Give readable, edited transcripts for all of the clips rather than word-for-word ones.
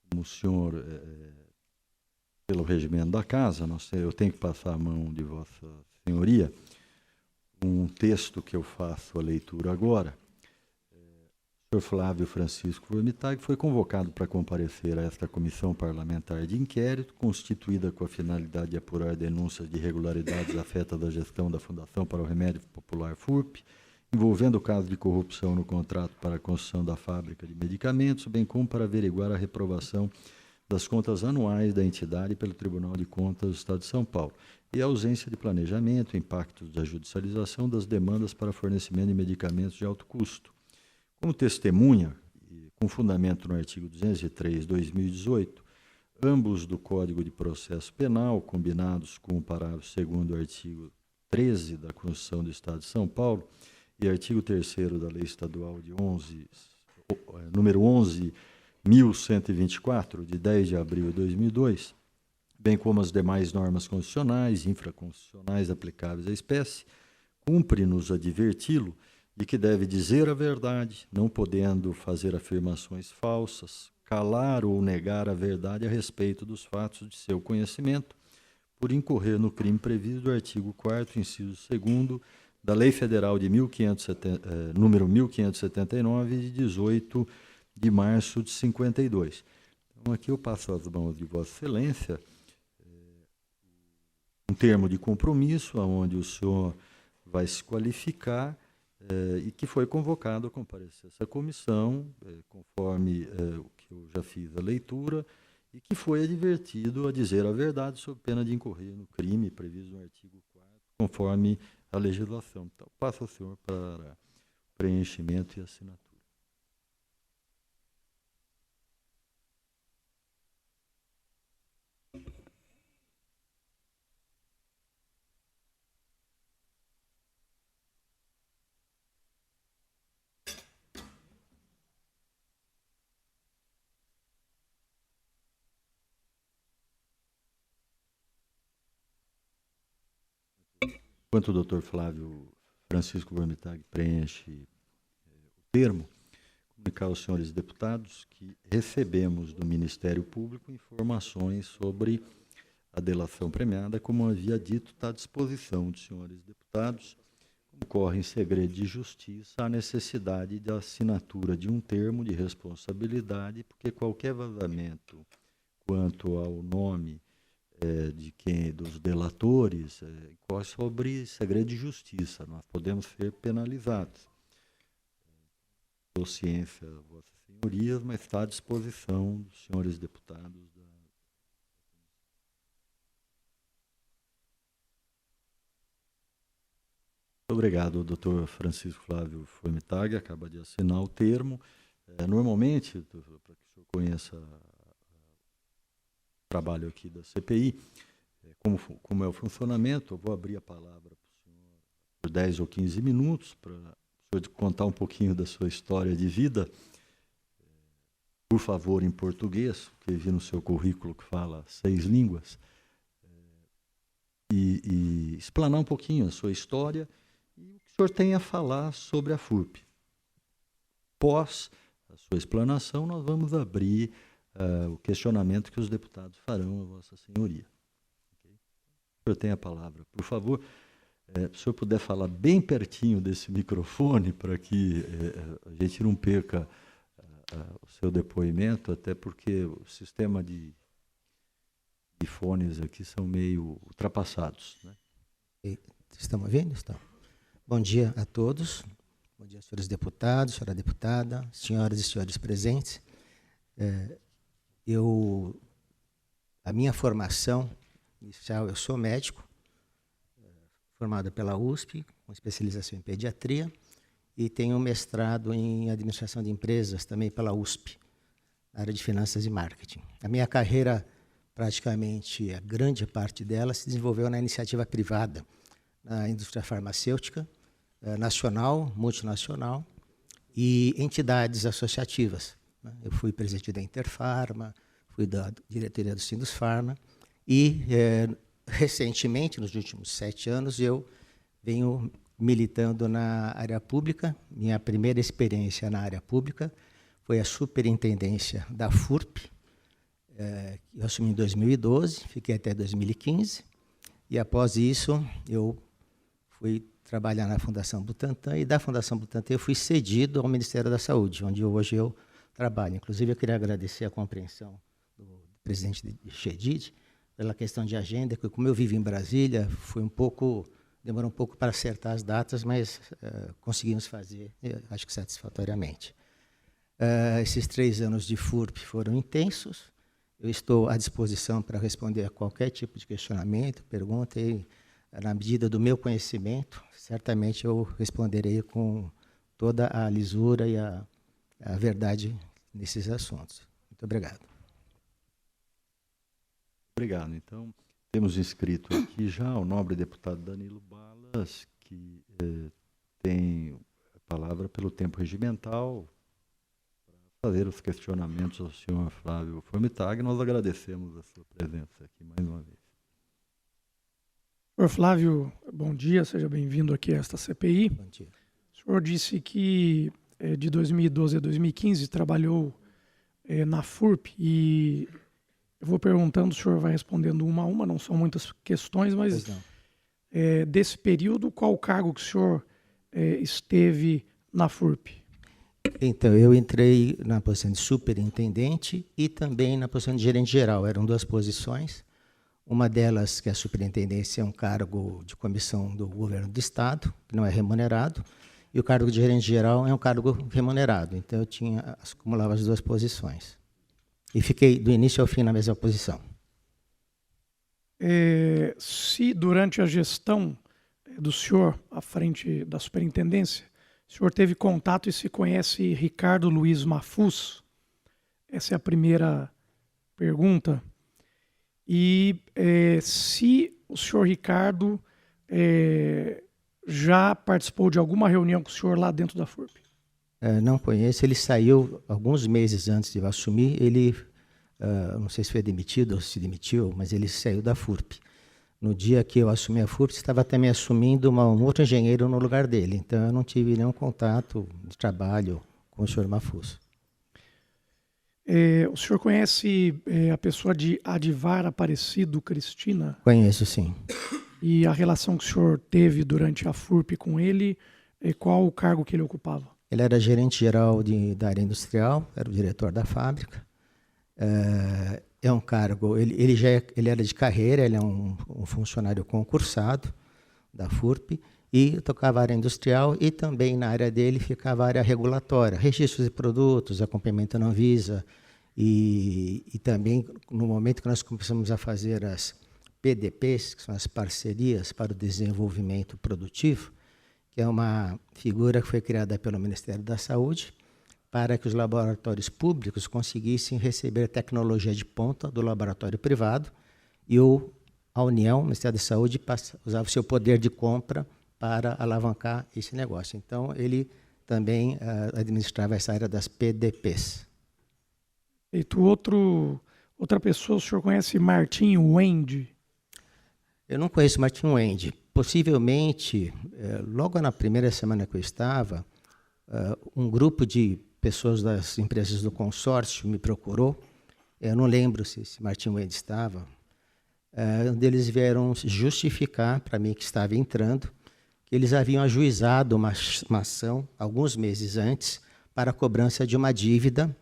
como o senhor, pelo regimento da casa, eu tenho que passar a mão de Vossa Senhoria um texto que eu faço a leitura agora. O senhor Flávio Francisco Formitag foi convocado para comparecer a esta comissão parlamentar de inquérito, constituída com a finalidade de apurar denúncias de irregularidades afetadas da gestão da Fundação para o Remédio Popular FURP, envolvendo o caso de corrupção no contrato para a construção da fábrica de medicamentos, bem como para averiguar a reprovação das contas anuais da entidade pelo Tribunal de Contas do Estado de São Paulo e a ausência de planejamento, impactos da judicialização das demandas para fornecimento de medicamentos de alto custo. Como testemunha, com fundamento no artigo 203/2018, ambos do Código de Processo Penal, combinados com o parágrafo 2º do artigo 13 da Constituição do Estado de São Paulo e artigo 3º da Lei Estadual de número 11.124, de 10 de abril de 2002, bem como as demais normas constitucionais e infraconstitucionais aplicáveis à espécie, cumpre-nos adverti-lo de que deve dizer a verdade, não podendo fazer afirmações falsas, calar ou negar a verdade a respeito dos fatos de seu conhecimento, por incorrer no crime previsto do artigo 4º, inciso 2º, da Lei Federal de número 1579, de 18 de março de 52. Então, aqui eu passo às mãos de Vossa Excelência um termo de compromisso, onde o senhor vai se qualificar e que foi convocado a comparecer a essa comissão, conforme o que eu já fiz a leitura, e que foi advertido a dizer a verdade sob pena de incorrer no crime previsto no artigo 4º, conforme a legislação. Então, passo ao senhor para preenchimento e assinatura. Enquanto o doutor Flávio Francisco Formitag preenche o termo, comunicar aos senhores deputados que recebemos do Ministério Público informações sobre a delação premiada, como havia dito, está à disposição dos senhores deputados. Como corre em segredo de justiça, a necessidade da assinatura de um termo de responsabilidade, porque qualquer vazamento quanto ao nome dos delatores corre sobre segredo de justiça. Nós podemos ser penalizados. Dou ciência a Vossas Senhorias, mas está à disposição dos senhores deputados. Muito obrigado, doutor Francisco Flávio Formitag, acaba de assinar o termo. Normalmente, para que o senhor conheça trabalho aqui da CPI, como é o funcionamento, eu vou abrir a palavra para o senhor por 10 ou 15 minutos, para o senhor contar um pouquinho da sua história de vida, por favor, em português, porque vi no seu currículo que fala 6 línguas, e explanar um pouquinho a sua história e o que o senhor tem a falar sobre a FURP. Após a sua explanação, nós vamos abrir o questionamento que os deputados farão a Vossa Senhoria. Okay? O senhor tem a palavra, por favor. Se o senhor puder falar bem pertinho desse microfone, para que a gente não perca o seu depoimento, até porque o sistema de fones aqui são meio ultrapassados. Né? Estamos ouvindo? Estão. Bom dia a todos. Bom dia, senhores deputados, senhora deputada, senhoras e senhores presentes. A minha formação inicial, eu sou médico, formado pela USP, com especialização em pediatria, e tenho mestrado em administração de empresas também pela USP, na área de finanças e marketing. A minha carreira, praticamente a grande parte dela, se desenvolveu na iniciativa privada, na indústria farmacêutica, nacional, multinacional, e entidades associativas. Eu fui presidente da Interfarma, fui da diretoria do Sindusfarma e, recentemente, nos últimos 7 anos, eu venho militando na área pública. Minha primeira experiência na área pública foi a superintendência da FURP. Eu assumi em 2012, fiquei até 2015, e após isso eu fui trabalhar na Fundação Butantan, e da Fundação Butantan eu fui cedido ao Ministério da Saúde, onde hoje eu trabalho. Inclusive, eu queria agradecer a compreensão do presidente Chedid pela questão de agenda, que como eu vivo em Brasília, demorou um pouco para acertar as datas, mas conseguimos fazer, acho que satisfatoriamente. Esses 3 anos de FURP foram intensos. Eu estou à disposição para responder a qualquer tipo de questionamento, pergunta, e na medida do meu conhecimento, certamente eu responderei com toda a lisura e a verdade nesses assuntos. Muito obrigado. Obrigado. Então, temos inscrito aqui já o nobre deputado Danilo Balas, que tem a palavra pelo tempo regimental para fazer os questionamentos ao senhor Flávio Formitag. Nós agradecemos a sua presença aqui mais uma vez. Senhor Flávio, bom dia, seja bem-vindo aqui a esta CPI. Bom dia. O senhor disse que de 2012 a 2015 trabalhou na FURP, e eu vou perguntando, o senhor vai respondendo uma a uma, não são muitas questões, mas desse período, qual o cargo que o senhor esteve na FURP? Então, eu entrei na posição de superintendente e também na posição de gerente geral. Eram 2 posições. Uma delas, que é a superintendência, é um cargo de comissão do governo do Estado, que não é remunerado, e o cargo de gerente geral é um cargo remunerado. Então, eu acumulava as 2 posições. E fiquei do início ao fim na mesma posição. Se durante a gestão do senhor à frente da superintendência, o senhor teve contato e se conhece Ricardo Luiz Mafuz? Essa é a primeira pergunta. E se o senhor Ricardo já participou de alguma reunião com o senhor lá dentro da FURP? Não conheço. Ele saiu alguns meses antes de eu assumir. Ele, não sei se foi demitido ou se demitiu, mas ele saiu da FURP. No dia que eu assumi a FURP, estava também assumindo um outro engenheiro no lugar dele. Então, eu não tive nenhum contato de trabalho com o senhor Mafuz. O senhor conhece a pessoa de Adivar Aparecido Cristina? Conheço, sim. E a relação que o senhor teve durante a FURP com ele, qual o cargo que ele ocupava? Ele era gerente geral da área industrial, era o diretor da fábrica. É um cargo, ele era de carreira, ele é um funcionário concursado da FURP, e tocava a área industrial, e também na área dele ficava a área regulatória, registros de produtos, acompanhamento na Anvisa, e também no momento que nós começamos a fazer as PDPs, que são as parcerias para o desenvolvimento produtivo, que é uma figura que foi criada pelo Ministério da Saúde para que os laboratórios públicos conseguissem receber tecnologia de ponta do laboratório privado, e a União, o Ministério da Saúde, usava o seu poder de compra para alavancar esse negócio. Então, ele também administrava essa área das PDPs. E outra pessoa, o senhor conhece Martin Wende? Eu não conheço Martin Wende. Possivelmente, logo na primeira semana que eu estava, um grupo de pessoas das empresas do consórcio me procurou. Eu não lembro se Martin Wende estava. Eles vieram justificar para mim que estava entrando, que eles haviam ajuizado uma ação alguns meses antes para a cobrança de uma dívida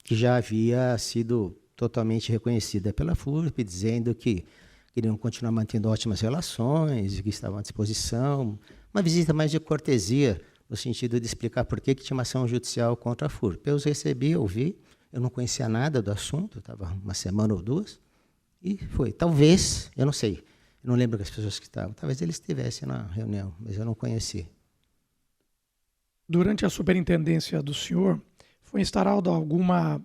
que já havia sido totalmente reconhecida pela FURP, dizendo que queriam continuar mantendo ótimas relações, que estavam à disposição. Uma visita mais de cortesia, no sentido de explicar por que tinha uma ação judicial contra a FURP. Eu os recebi, ouvi, eu não conhecia nada do assunto, estava uma semana ou 2, e foi. Talvez, eu não sei, eu não lembro das pessoas que estavam, talvez eles estivessem na reunião, mas eu não conheci. Durante a superintendência do senhor, foi instaurada alguma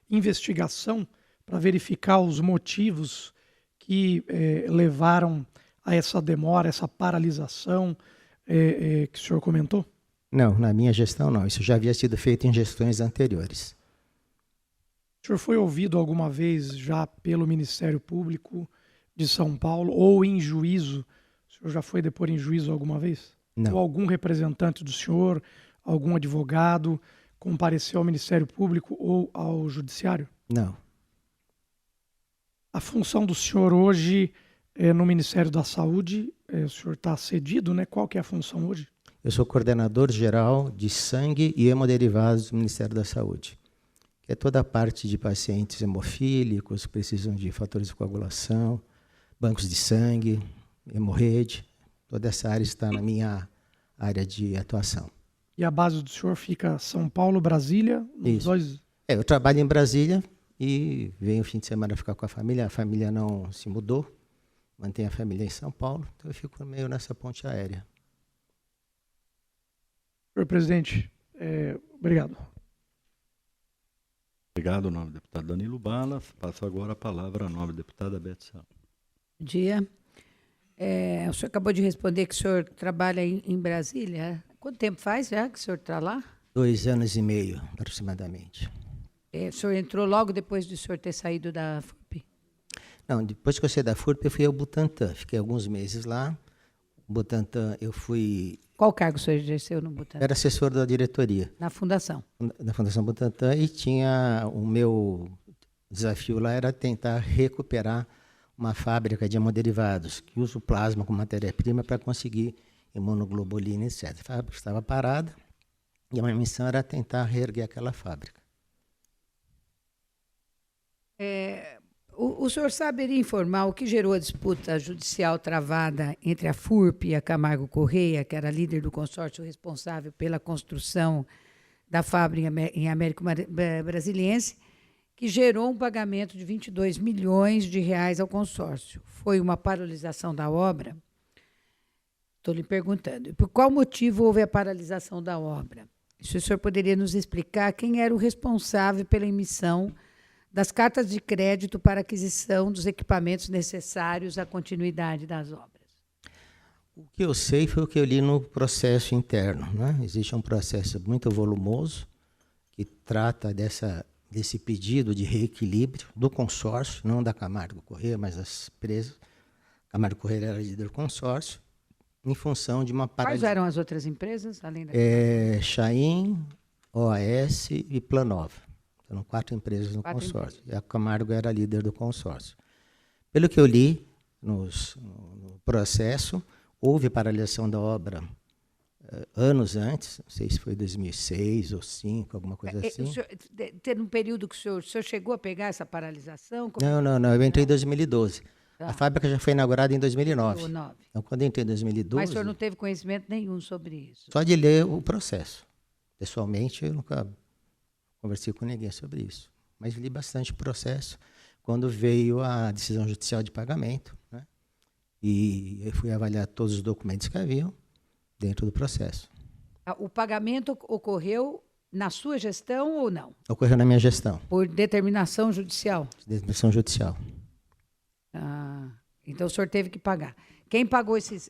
investigação para verificar os motivos que levaram a essa demora, essa paralisação que o senhor comentou? Não, na minha gestão não. Isso já havia sido feito em gestões anteriores. O senhor foi ouvido alguma vez já pelo Ministério Público de São Paulo ou em juízo? O senhor já foi depor em juízo alguma vez? Não. Ou algum representante do senhor, algum advogado? compareceu ao Ministério Público ou ao Judiciário? Não. A função do senhor hoje no Ministério da Saúde, o senhor está cedido, né? Qual que é a função hoje? Eu sou coordenador geral de sangue e hemoderivados do Ministério da Saúde, que é toda a parte de pacientes hemofílicos que precisam de fatores de coagulação, bancos de sangue, hemorrede. Toda essa área está na minha área de atuação. E a base do senhor fica São Paulo, Brasília? Isso. Dois... Eu trabalho em Brasília e venho o fim de semana ficar com a família. A família não se mudou, mantém a família em São Paulo, então eu fico meio nessa ponte aérea. Senhor presidente, obrigado. Obrigado, nobre deputado Danilo Balas. Passo agora a palavra à nobre deputada Beth Sá. Bom dia. O senhor acabou de responder que o senhor trabalha em Brasília. Quanto tempo faz já que o senhor está lá? 2 anos e meio, aproximadamente. O senhor entrou logo depois do senhor ter saído da FURP? Não, depois que eu saí da FURP, eu fui ao Butantan. Fiquei alguns meses lá. Butantan, eu fui... Qual cargo o senhor exerceu no Butantan? Era assessor da diretoria. Na fundação? Da Fundação Butantan, e tinha... O meu desafio lá era tentar recuperar uma fábrica de hemoderivados, que usa o plasma como matéria-prima para conseguir imunoglobulina, etc. A fábrica estava parada, e a minha missão era tentar reerguer aquela fábrica. O senhor saberia informar o que gerou a disputa judicial travada entre a FURP e a Camargo Correia, que era líder do consórcio responsável pela construção da fábrica em Américo Brasiliense, que gerou um pagamento de 22 milhões de reais ao consórcio? Foi uma paralisação da obra? Estou lhe perguntando. Por qual motivo houve a paralisação da obra? Se o senhor poderia nos explicar quem era o responsável pela emissão das cartas de crédito para aquisição dos equipamentos necessários à continuidade das obras? O que eu sei foi o que eu li no processo interno, né? Existe um processo muito volumoso que trata desse pedido de reequilíbrio do consórcio, não da Camargo Correia, mas das empresas. A Camargo Correia era líder do consórcio, em função de uma Quais eram as outras empresas, além da Chain, OAS e Planova. Eram 4 empresas no consórcio. E a Camargo era líder do consórcio. Pelo que eu li no processo, houve paralisação da obra anos antes, não sei se foi 2006 ou 2005, alguma coisa assim. Teve um período que o senhor chegou a pegar essa paralisação? Não, eu entrei em 2012. A fábrica já foi inaugurada em 2009. Então, quando eu entrei em 2012... Mas o senhor não teve conhecimento nenhum sobre isso? Só de ler o processo. Pessoalmente, eu nunca conversei com ninguém sobre isso. Mas li bastante o processo quando veio a decisão judicial de pagamento, né? E eu fui avaliar todos os documentos que haviam dentro do processo. O pagamento ocorreu na sua gestão ou não? Ocorreu na minha gestão. Por determinação judicial? Determinação judicial. Então o senhor teve que pagar. Quem pagou esses...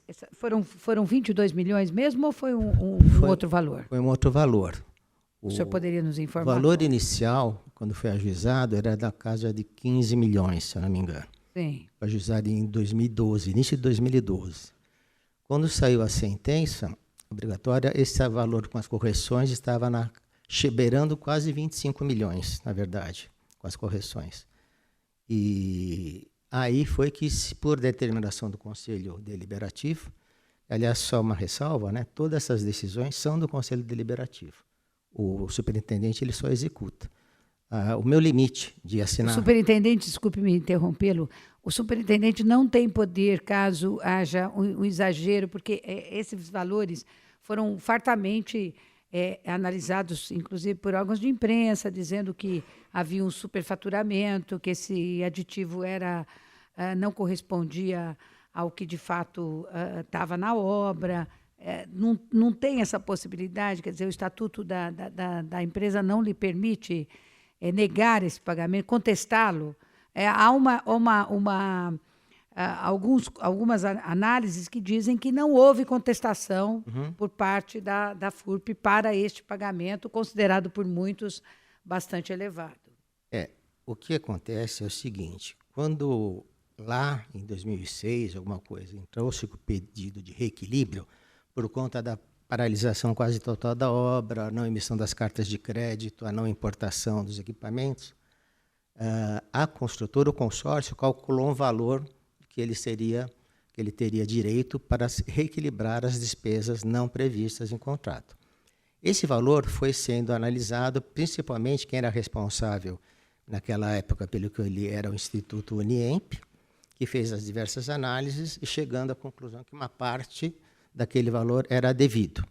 Foram 22 milhões mesmo ou foi um outro valor? Foi um outro valor. O senhor poderia nos informar? O valor inicial, quando foi ajuizado, era da casa de 15 milhões, se eu não me engano. Sim. Foi ajuizado em 2012, início de 2012. Quando saiu a sentença obrigatória, esse valor com as correções estava beirando quase 25 milhões, na verdade, com as correções. E aí foi que, por determinação do Conselho Deliberativo, aliás, só uma ressalva, né? Todas essas decisões são do Conselho Deliberativo. O superintendente ele só executa. O meu limite de assinar... O superintendente, desculpe me interrompê-lo, o superintendente não tem poder caso haja um exagero, porque esses valores foram fartamente analisados, inclusive por órgãos de imprensa, dizendo que havia um superfaturamento, que esse aditivo não correspondia ao que de fato estava na obra. Não tem essa possibilidade, quer dizer, o estatuto da empresa não lhe permite negar esse pagamento, contestá-lo. Há algumas análises que dizem que não houve contestação por parte da FURP para este pagamento, considerado por muitos bastante elevado. O que acontece é o seguinte, quando lá em 2006, alguma coisa, trouxe o pedido de reequilíbrio por conta da paralisação quase total da obra, a não emissão das cartas de crédito, a não importação dos equipamentos, a construtora, o consórcio, calculou um valor que ele teria direito para reequilibrar as despesas não previstas em contrato. Esse valor foi sendo analisado, principalmente quem era responsável naquela época, pelo que ele era o Instituto Uniemp, que fez as diversas análises e chegando à conclusão que uma parte daquele valor era devido.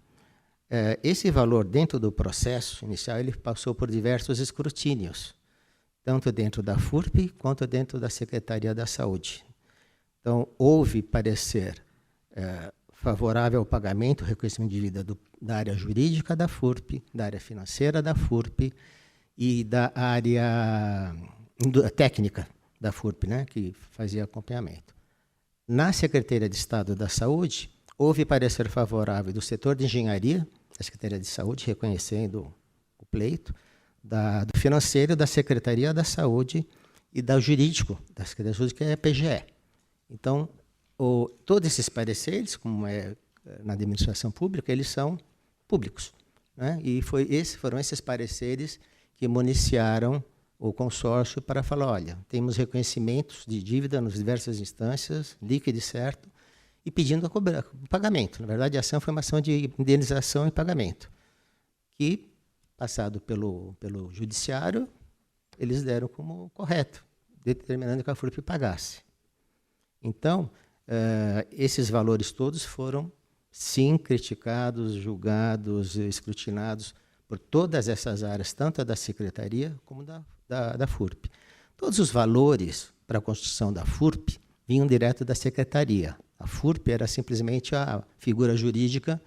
Esse valor, dentro do processo inicial, ele passou por diversos escrutínios, tanto dentro da FURP quanto dentro da Secretaria da Saúde. Então, houve parecer favorável ao pagamento, reconhecimento de dívida da área jurídica da FURP, da área financeira da FURP e da área técnica da FURP, né, que fazia acompanhamento. Na Secretaria de Estado da Saúde, houve parecer favorável do setor de engenharia, da Secretaria de Saúde, reconhecendo o pleito, do financeiro, da Secretaria da Saúde e do jurídico, da Secretaria da Saúde, que é a PGE. Então, todos esses pareceres, como é na administração pública, eles são públicos, né? E foram esses pareceres que municiaram o consórcio para falar, olha, temos reconhecimentos de dívida nas diversas instâncias, líquido e certo, e pedindo o pagamento. Na verdade, a ação foi uma ação de indenização e pagamento, que, passado pelo judiciário, eles deram como correto, determinando que a FURP pagasse. Então, esses valores todos foram, sim, criticados, julgados, escrutinados por todas essas áreas, tanto a da Secretaria como da FURP. Todos os valores para a construção da FURP vinham direto da Secretaria. A FURP era simplesmente a figura jurídica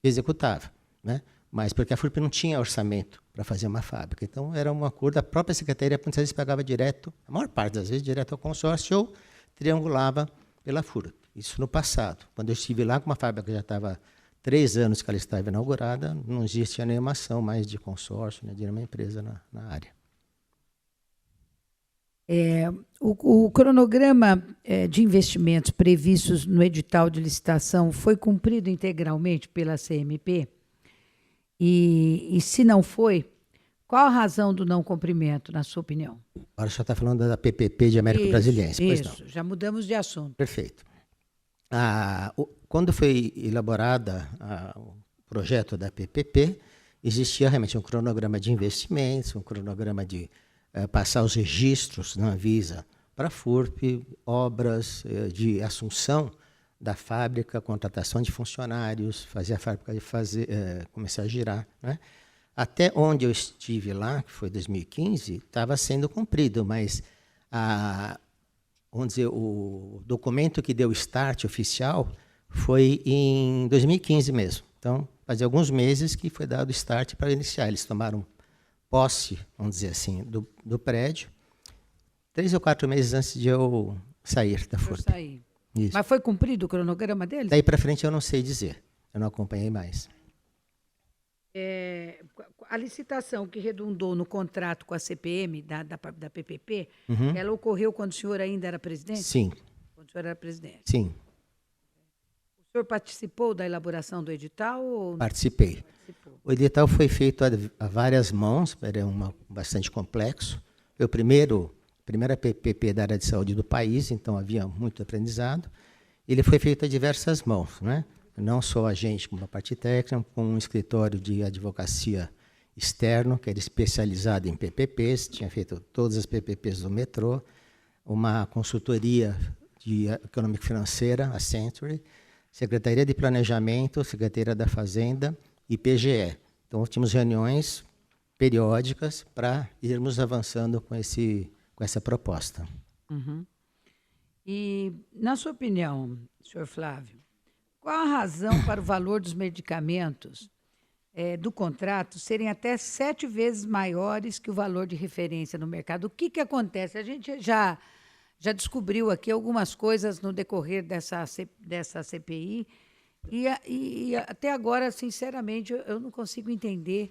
executável, né? Mas porque a FURP não tinha orçamento para fazer uma fábrica. Então, era um acordo, a própria Secretaria muitas vezes pagava direto, a maior parte das vezes, direto ao consórcio ou triangulava pela FURP. Isso no passado. Quando eu estive lá com uma fábrica que já estava 3 anos que ela estava inaugurada, não existia nenhuma ação mais de consórcio, né, de nenhuma empresa na área. O cronograma de investimentos previstos no edital de licitação foi cumprido integralmente pela CMP? E se não foi, qual a razão do não cumprimento, na sua opinião? Agora você está falando da PPP de Américo Brasiliense, pois não? Isso, já mudamos de assunto. Perfeito. Quando foi elaborada o projeto da PPP, existia realmente um cronograma de investimentos, um cronograma de passar os registros na Anvisa para a FURP, obras de assunção da fábrica, contratação de funcionários, fazer a fábrica começar a girar, né? Até onde eu estive lá, que foi 2015, estava sendo cumprido, mas vamos dizer, o documento que deu start oficial foi em 2015 mesmo. Então, fazia alguns meses que foi dado start para iniciar. Eles tomaram posse, vamos dizer assim, do prédio, 3 ou 4 meses antes de eu sair da FURP. Isso. Mas foi cumprido o cronograma deles? Daí para frente eu não sei dizer, eu não acompanhei mais. A licitação que redundou no contrato com a CPM, da PPP, ela ocorreu quando o senhor ainda era presidente? Sim. Quando o senhor era presidente? Sim. O senhor participou da elaboração do edital? Ou... Participei. O edital foi feito a várias mãos, era bastante complexo. Foi a primeira PPP da área de saúde do país, então havia muito aprendizado. Ele foi feito a diversas mãos, né? Não só a gente, como a parte técnica, com um escritório de advocacia externo, que era especializado em PPPs, tinha feito todas as PPPs do metrô, uma consultoria econômico-financeira, a Century, Secretaria de Planejamento, Secretaria da Fazenda e PGE. Então, tínhamos reuniões periódicas para irmos avançando com essa proposta. Uhum. E, na sua opinião, senhor Flávio, qual a razão para o valor dos medicamentos do contrato serem até 7 vezes maiores que o valor de referência no mercado? O que acontece? A gente já descobriu aqui algumas coisas no decorrer dessa CPI e até agora, sinceramente, eu não consigo entender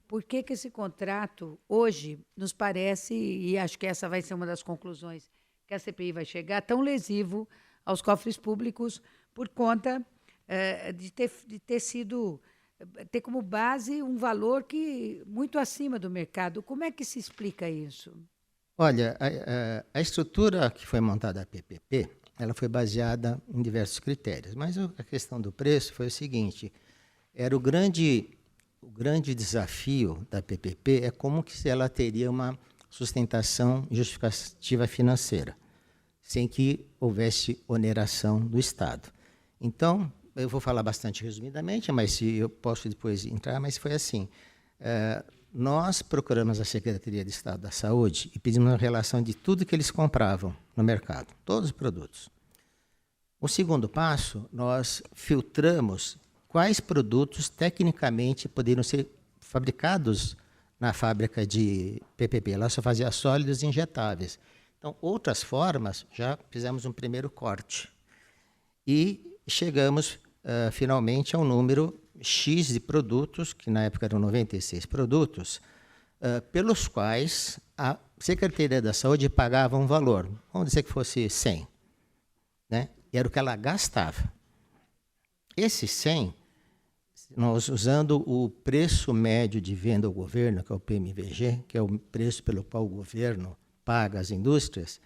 por que esse contrato hoje nos parece, e acho que essa vai ser uma das conclusões que a CPI vai chegar, tão lesivo aos cofres públicos por conta de ter como base um valor que muito acima do mercado. Como é que se explica isso? Olha, a estrutura que foi montada a PPP, ela foi baseada em diversos critérios, mas a questão do preço foi o seguinte, era o grande desafio da PPP é como que ela teria uma sustentação justificativa financeira, sem que houvesse oneração do Estado. Então, eu vou falar bastante resumidamente, mas se eu posso depois entrar, mas foi assim. Nós procuramos a Secretaria de Estado da Saúde e pedimos uma relação de tudo que eles compravam no mercado, todos os produtos. O segundo passo, nós filtramos quais produtos tecnicamente poderiam ser fabricados na fábrica de PPP. Lá só fazia sólidos e injetáveis. Então, outras formas, já fizemos um primeiro corte. E chegamos finalmente ao número X de produtos, que na época eram 96 produtos, pelos quais a Secretaria da Saúde pagava um valor. Vamos dizer que fosse 100. Né? E era o que ela gastava. Esse 100, nós usando o preço médio de venda ao governo, que é o PMVG, que é o preço pelo qual o governo paga às indústrias,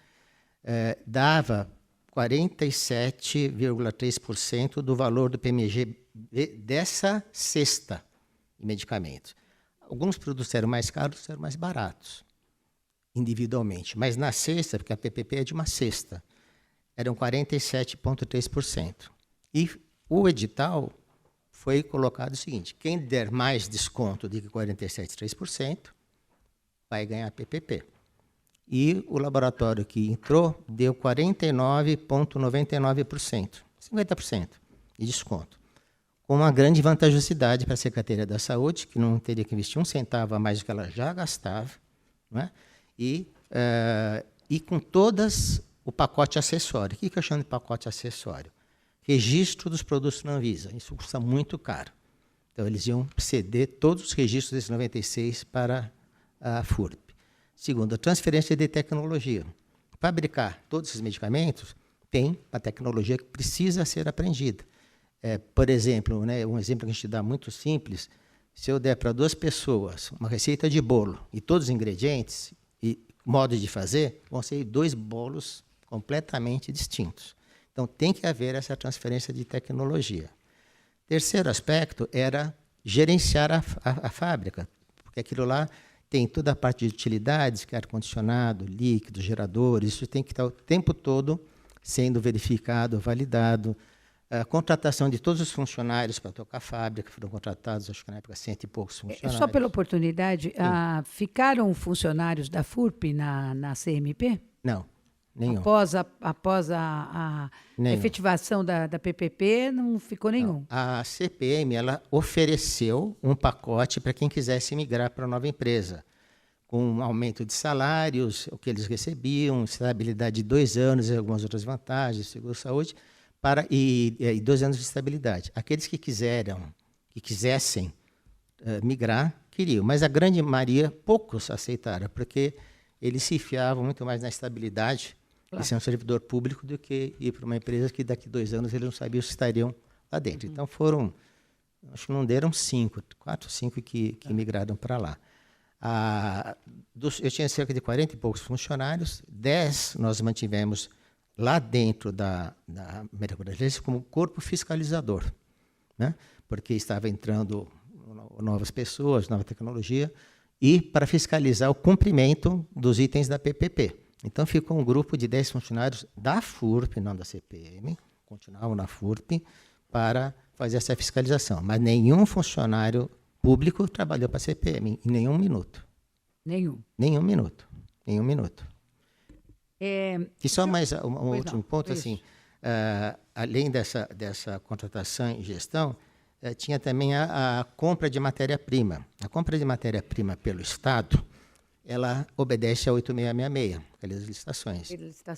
dava 47,3% do valor do PMG dessa cesta de medicamentos. Alguns produtos eram mais caros, outros eram mais baratos, individualmente. Mas na cesta, porque a PPP é de uma cesta, eram 47,3%. E o edital foi colocado o seguinte, quem der mais desconto de 47,3% vai ganhar a PPP. E o laboratório que entrou deu 49,99%, 50% de desconto, com uma grande vantajosidade para a Secretaria da Saúde, que não teria que investir um centavo a mais do que ela já gastava, né? E com todas o pacote acessório. O que eu chamo de pacote acessório? Registro dos produtos na Anvisa. Isso custa muito caro. Então, eles iam ceder todos os registros desses 96 para a FURP. Segundo, a transferência de tecnologia. Fabricar todos esses medicamentos tem uma tecnologia que precisa ser aprendida. Por exemplo, né, um exemplo que a gente dá muito simples, se eu der para 2 pessoas uma receita de bolo e todos os ingredientes e modos de fazer, vão ser 2 bolos completamente distintos. Então, tem que haver essa transferência de tecnologia. Terceiro aspecto era gerenciar a fábrica, porque aquilo lá tem toda a parte de utilidades, que é ar-condicionado, líquido, geradores, isso tem que estar o tempo todo sendo verificado, validado. A contratação de todos os funcionários para tocar a fábrica, foram contratados, acho que na época, 100 e poucos funcionários. Só pela oportunidade, ficaram funcionários da FURP na CMP? Não, nenhum. Após a efetivação da PPP, não ficou nenhum? Não. A CPM ela ofereceu um pacote para quem quisesse migrar para a nova empresa, com um aumento de salários, o que eles recebiam, estabilidade de 2 anos e algumas outras vantagens, seguro-saúde, e 2 anos de estabilidade. Aqueles que quisessem migrar, queriam, mas a grande maioria, poucos aceitaram, porque eles se fiavam muito mais na estabilidade de ser um servidor público do que ir para uma empresa que daqui 2 anos eles não sabiam se estariam lá dentro. Então foram, acho que não deram 4 ou 5 que migraram para lá. Eu tinha cerca de 40 e poucos funcionários, 10 nós mantivemos lá dentro da América Brasileira como corpo fiscalizador, né? Porque estava entrando novas pessoas, nova tecnologia, e para fiscalizar o cumprimento dos itens da PPP. Então, ficou um grupo de 10 funcionários da FURP, não da CPM, continuavam na FURP, para fazer essa fiscalização. Mas nenhum funcionário público trabalhou para a CPM, em nenhum minuto. Nenhum? Nenhum minuto. E só mais um último ponto, assim, além dessa contratação e gestão, tinha também a compra de matéria-prima. A compra de matéria-prima pelo Estado, ela obedece a 8666, aquelas licitações.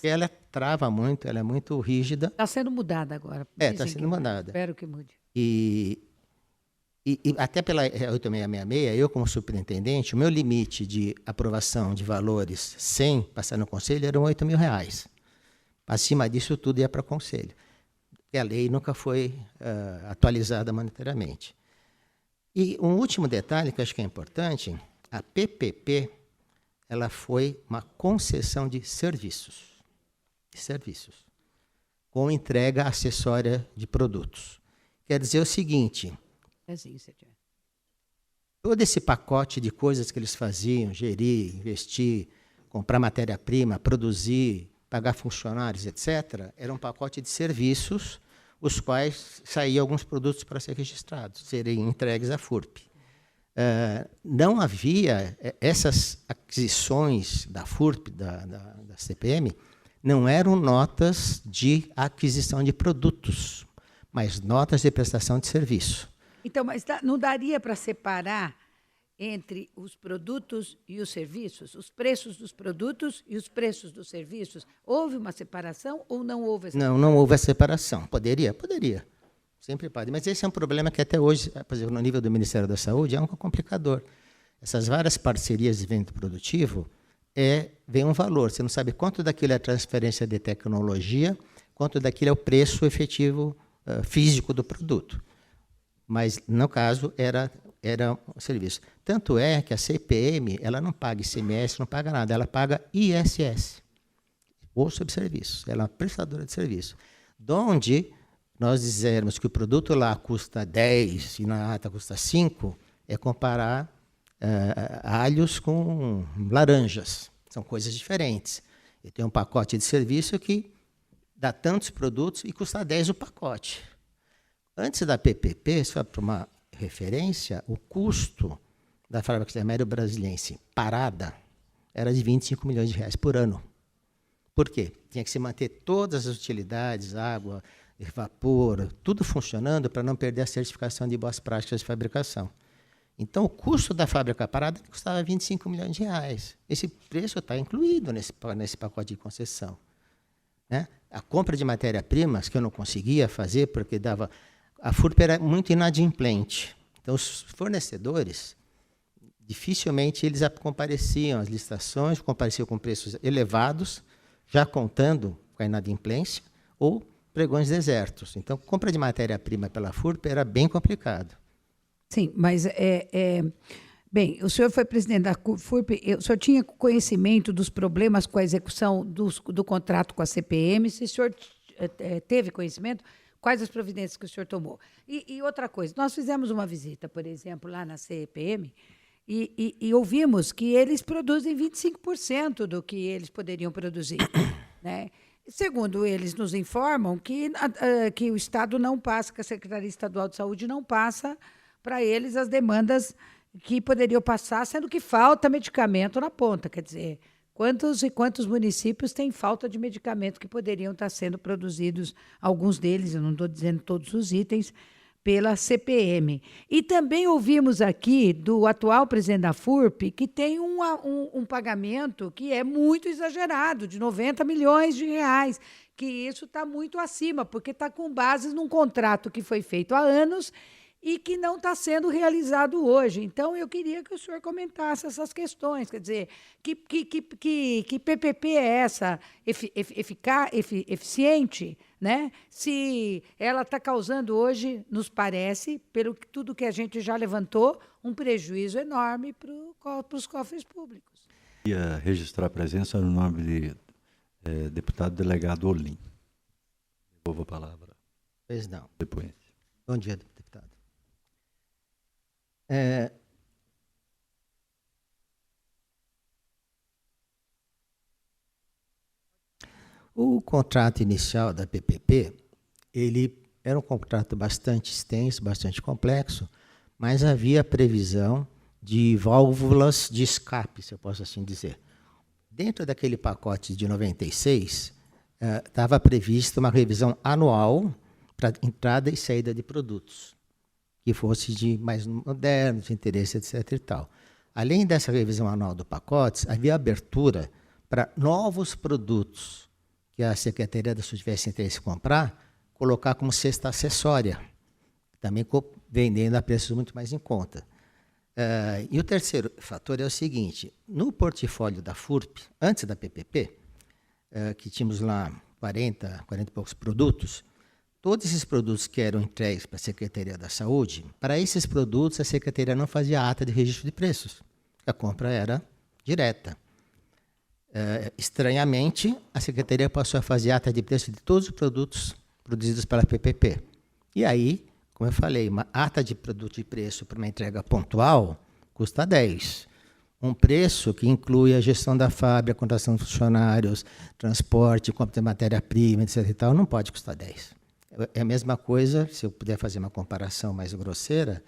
Ela trava muito, ela é muito rígida. Está sendo mudada agora. Está sendo mudada. Espero que mude. E até pela 8666, eu como superintendente, o meu limite de aprovação de valores sem passar no conselho eram R$8.000. Acima disso, tudo ia para o conselho. que a lei nunca foi atualizada monetariamente. E um último detalhe que eu acho que é importante, a PPP ela foi uma concessão de serviços, com entrega acessória de produtos. Quer dizer o seguinte, todo esse pacote de coisas que eles faziam, gerir, investir, comprar matéria-prima, produzir, pagar funcionários, etc., era um pacote de serviços, os quais saíam alguns produtos para ser registrados, serem entregues à FURP. Não havia essas aquisições da FURP, da CPM, não eram notas de aquisição de produtos, mas notas de prestação de serviço. Então, mas não daria para separar entre os produtos e os serviços, os preços dos produtos e os preços dos serviços? Houve uma separação ou não houve essa separação? Não houve a separação. Poderia. Sempre pode. Mas esse é um problema que até hoje, por exemplo, no nível do Ministério da Saúde, é um complicador. Essas várias parcerias de venda produtivo vem um valor. Você não sabe quanto daquilo é transferência de tecnologia, quanto daquilo é o preço efetivo físico do produto. Mas, no caso, era um serviço. Tanto é que a CPM ela não paga ICMS, não paga nada, ela paga ISS, ou subserviços. Ela é uma prestadora de serviço. Donde nós dizermos que o produto lá custa 10 e na ata custa 5, é comparar alhos com laranjas. São coisas diferentes. Eu tenho um pacote de serviço que dá tantos produtos e custa 10 o pacote. Antes da PPP, só para uma referência, o custo da fábrica de Mério Brasiliense parada era de 25 milhões de reais por ano. Por quê? Tinha que se manter todas as utilidades, água, vapor, tudo funcionando para não perder a certificação de boas práticas de fabricação. Então, o custo da fábrica parada custava 25 milhões de reais. Esse preço está incluído nesse pacote de concessão. Né? A compra de matéria-primas, que eu não conseguia fazer porque dava... A FURP era muito inadimplente. Então, os fornecedores, dificilmente eles compareciam às licitações, compareciam com preços elevados, já contando com a inadimplência, ou pregões desertos. Então, compra de matéria-prima pela FURP era bem complicado. Sim, mas bem, o senhor foi presidente da FURP, o senhor tinha conhecimento dos problemas com a execução do contrato com a CPM? Se o senhor teve conhecimento, quais as providências que o senhor tomou? E outra coisa, nós fizemos uma visita, por exemplo, lá na CPM, e ouvimos que eles produzem 25% do que eles poderiam produzir, né? Segundo eles nos informam que o Estado não passa, que a Secretaria Estadual de Saúde não passa para eles as demandas que poderiam passar, sendo que falta medicamento na ponta. Quer dizer, quantos e quantos municípios têm falta de medicamento que poderiam estar sendo produzidos, alguns deles, eu não estou dizendo todos os itens, pela CPM. E também ouvimos aqui do atual presidente da FURP que tem um pagamento que é muito exagerado, de 90 milhões de reais, que isso está muito acima, porque está com base num contrato que foi feito há anos e que não está sendo realizado hoje. Então, eu queria que o senhor comentasse essas questões. Quer dizer, que PPP é essa eficiente, né? Se ela está causando hoje, nos parece, pelo tudo que a gente já levantou, um prejuízo enorme para os cofres públicos. Queria registrar a presença no nome de deputado delegado Olim. Devolvo a palavra. Pois não. Depois. Bom dia, deputado. O contrato inicial da PPP, ele era um contrato bastante extenso, bastante complexo, mas havia previsão de válvulas de escape, se eu posso assim dizer. Dentro daquele pacote de 96, estava prevista uma revisão anual para entrada e saída de produtos, que fosse de mais modernos, de interesse, etc. e tal. Além dessa revisão anual do pacote, havia abertura para novos produtos que a Secretaria da Saúde tivesse interesse em comprar, colocar como cesta acessória, também vendendo a preços muito mais em conta. E o terceiro fator é o seguinte: no portfólio da FURP, antes da PPP, que tínhamos lá 40 e poucos produtos, todos esses produtos que eram entregues para a Secretaria da Saúde, para esses produtos a Secretaria não fazia ata de registro de preços. A compra era direta. Estranhamente, a Secretaria passou a fazer ata de preço de todos os produtos produzidos pela PPP. E aí, como eu falei, uma ata de produto de preço para uma entrega pontual custa 10. Um preço que inclui a gestão da fábrica, contratação de funcionários, transporte, compra de matéria-prima, etc. e tal, não pode custar 10. É a mesma coisa, se eu puder fazer uma comparação mais grosseira,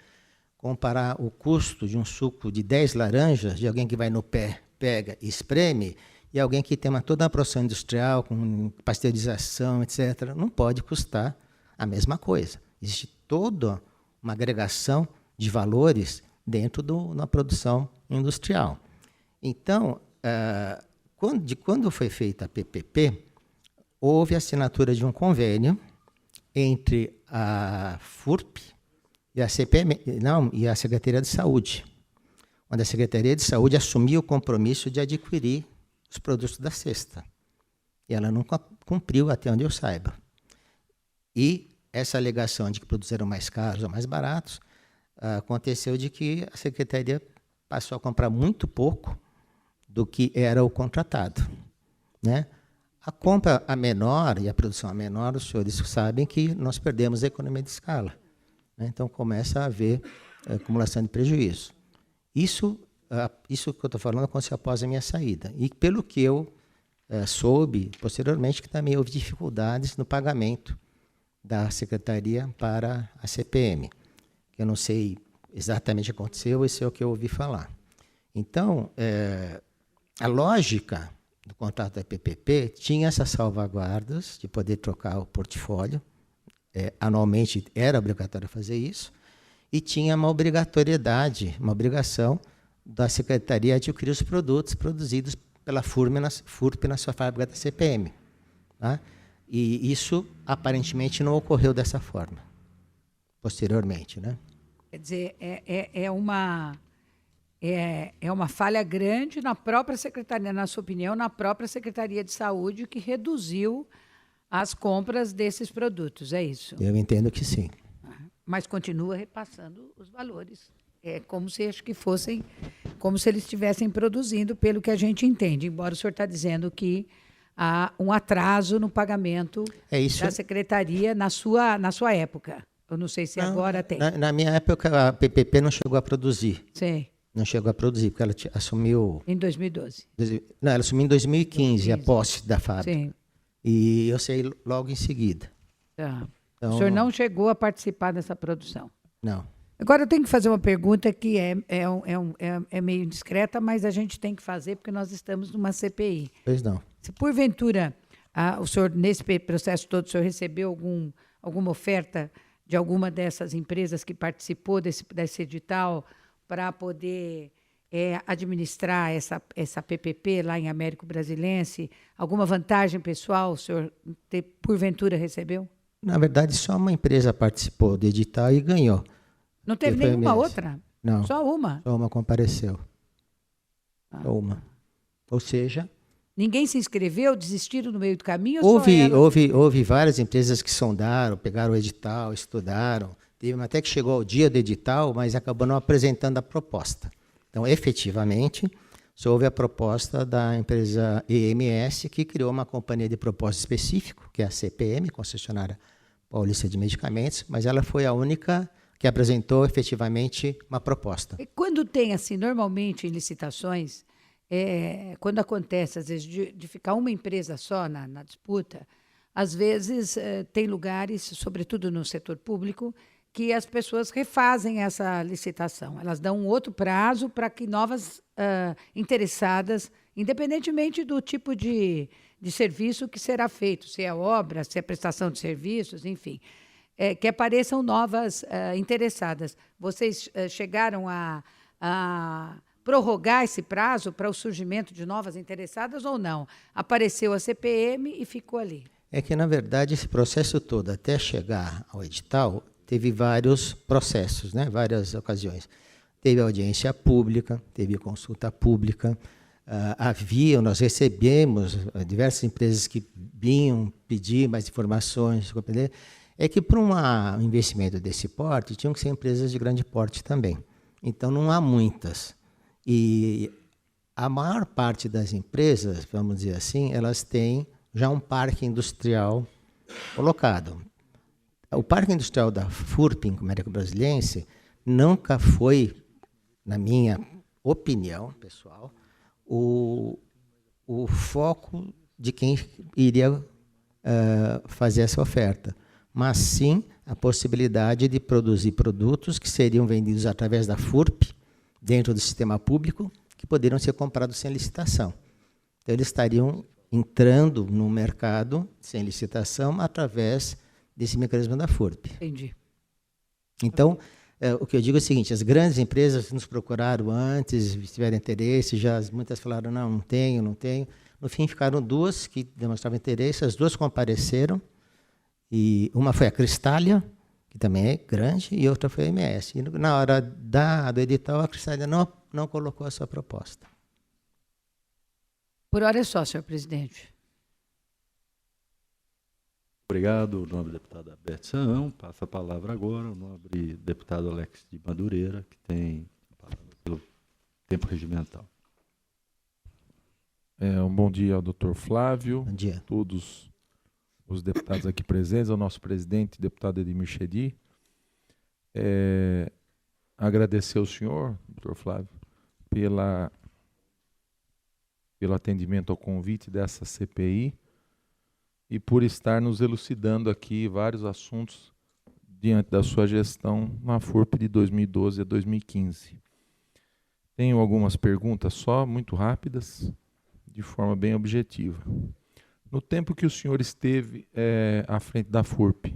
comparar o custo de um suco de 10 laranjas, de alguém que vai no pé, pega e espreme, e alguém que tem toda uma produção industrial, com pasteurização, etc., não pode custar a mesma coisa. Existe toda uma agregação de valores dentro da produção industrial. Então, quando foi feita a PPP, houve a assinatura de um convênio entre a FURP e a CPM, e a Secretaria de Saúde, onde a Secretaria de Saúde assumiu o compromisso de adquirir os produtos da cesta. E ela nunca cumpriu, até onde eu saiba. E essa alegação de que produtos eram mais caros ou mais baratos, aconteceu de que a Secretaria passou a comprar muito pouco do que era o contratado, né? A compra a menor e a produção a menor, os senhores sabem que nós perdemos a economia de escala, né? Então começa a haver acumulação de prejuízo. Isso que eu estou falando aconteceu após a minha saída. E pelo que eu soube posteriormente, que também houve dificuldades no pagamento da Secretaria para a CPM. Eu não sei exatamente o que aconteceu, isso é o que eu ouvi falar. Então, a lógica do contrato da PPP tinha essas salvaguardas de poder trocar o portfólio, anualmente era obrigatório fazer isso, e tinha uma obrigatoriedade, uma obrigação da Secretaria de adquirir os produtos produzidos pela FURP na sua fábrica da CPM. Tá? E isso, aparentemente, não ocorreu dessa forma, posteriormente, né? Quer dizer, é uma falha grande na própria Secretaria, na sua opinião, na própria Secretaria de Saúde, que reduziu as compras desses produtos, é isso? Eu entendo que sim. Mas continua repassando os valores. É como se acho que fossem, como se eles estivessem produzindo, pelo que a gente entende, embora o senhor está dizendo que há um atraso no pagamento da Secretaria na sua época. Eu não sei se não, agora tem. Na minha época, a PPP não chegou a produzir. Sim. Não chegou a produzir, porque ela assumiu... Em 2012. Não, ela assumiu em 2015, a posse da fábrica. Sim. E eu saí logo em seguida. Tá. Então, o senhor não chegou a participar dessa produção? Não. Agora, eu tenho que fazer uma pergunta que é meio indiscreta, mas a gente tem que fazer porque nós estamos numa CPI. Pois não. Se, porventura, o senhor, nesse processo todo, o senhor recebeu alguma oferta de alguma dessas empresas que participou desse edital para poder administrar essa PPP lá em Américo Brasilense, alguma vantagem pessoal o senhor, porventura, recebeu? Na verdade, só uma empresa participou do edital e ganhou. Não teve nenhuma outra? Não. Só uma? Só uma compareceu. Só uma. Ou seja... Ninguém se inscreveu, desistiram no meio do caminho? Houve várias empresas que sondaram, pegaram o edital, estudaram. Teve até que chegou ao dia do edital, mas acabou não apresentando a proposta. Então, efetivamente, só houve a proposta da empresa EMS, que criou uma companhia de propósito específico, que é a CPM, Concessionária Paulista de Medicamentos, mas ela foi a única que apresentou efetivamente uma proposta. E quando tem, assim, normalmente em licitações, quando acontece, às vezes, de ficar uma empresa só na disputa, às vezes tem lugares, sobretudo no setor público, que as pessoas refazem essa licitação. Elas dão um outro prazo para que novas interessadas, independentemente do tipo de serviço que será feito, se é obra, se é prestação de serviços, enfim, que apareçam novas interessadas. Vocês chegaram a prorrogar esse prazo para o surgimento de novas interessadas ou não? Apareceu a CPM e ficou ali. É que, na verdade, esse processo todo, até chegar ao edital, teve vários processos, né? Várias ocasiões. Teve audiência pública, teve consulta pública, nós recebemos diversas empresas que vinham pedir mais informações, compreender. É que para um investimento desse porte, tinham que ser empresas de grande porte também. Então, não há muitas. E a maior parte das empresas, vamos dizer assim, elas têm já um parque industrial colocado. O parque industrial da FURP, América Brasiliense, nunca foi, na minha opinião pessoal, o foco de quem iria fazer essa oferta, mas sim a possibilidade de produzir produtos que seriam vendidos através da FURP, dentro do sistema público, que poderiam ser comprados sem licitação. Então, eles estariam entrando no mercado sem licitação através desse mecanismo da FURP. Entendi. Então, o que eu digo é o seguinte, as grandes empresas nos procuraram antes, tiveram interesse, muitas falaram, não tenho. No fim, ficaram duas que demonstravam interesse, as duas compareceram, e uma foi a Cristália, que também é grande, e outra foi a MS. E na hora do edital, a Cristália não colocou a sua proposta. Por hora é só, senhor presidente. Obrigado, o nobre deputado Beth Saão. Passa a palavra agora ao nobre deputado Alex de Madureira, que tem a palavra pelo tempo regimental. Um bom dia ao doutor Flávio, Bom dia. a todos os deputados aqui presentes, ao nosso presidente, deputado Edmir Chedi. Agradecer ao senhor, doutor Flávio, pelo atendimento ao convite dessa CPI e por estar nos elucidando aqui vários assuntos diante da sua gestão na FURP de 2012 a 2015. Tenho algumas perguntas só, muito rápidas, de forma bem objetiva. No tempo que o senhor esteve à frente da FURP,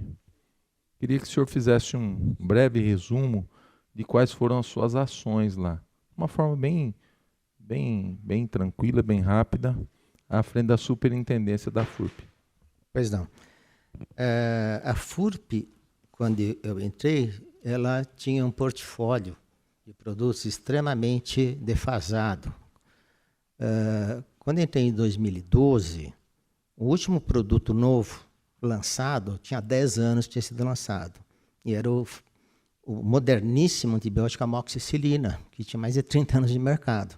queria que o senhor fizesse um breve resumo de quais foram as suas ações lá. Uma forma bem tranquila, bem rápida, à frente da superintendência da FURP. Pois não. A FURP, quando eu entrei, ela tinha um portfólio de produtos extremamente defasado. Quando eu entrei em 2012, o último produto novo lançado tinha 10 anos que tinha sido lançado. E era o moderníssimo antibiótico amoxicilina, que tinha mais de 30 anos de mercado.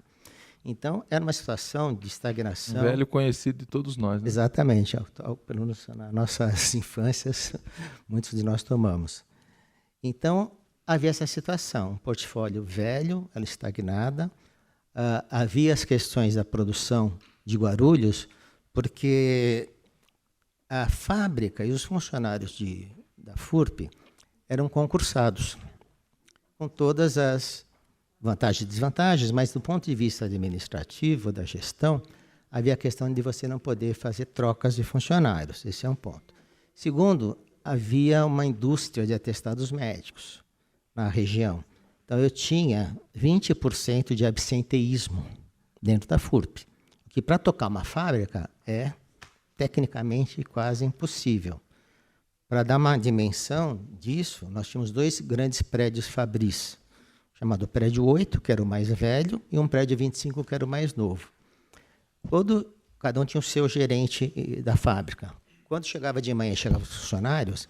Então, era uma situação de estagnação. Um velho conhecido de todos nós, né? Exatamente. Nas nossas infâncias, muitos de nós tomamos. Então, havia essa situação. Um portfólio velho, ela estagnada. Havia as questões da produção de Guarulhos, porque a fábrica e os funcionários da FURP eram concursados, com todas as vantagens e desvantagens, mas do ponto de vista administrativo, da gestão, havia a questão de você não poder fazer trocas de funcionários. Esse é um ponto. Segundo, havia uma indústria de atestados médicos na região. Então, eu tinha 20% de absenteísmo dentro da FURP, que para tocar uma fábrica é tecnicamente quase impossível. Para dar uma dimensão disso, nós tínhamos 2 grandes prédios Fabris, chamado prédio 8, que era o mais velho, e um prédio 25, que era o mais novo. Cada um tinha o seu gerente da fábrica. Quando chegava de manhã e chegavam os funcionários,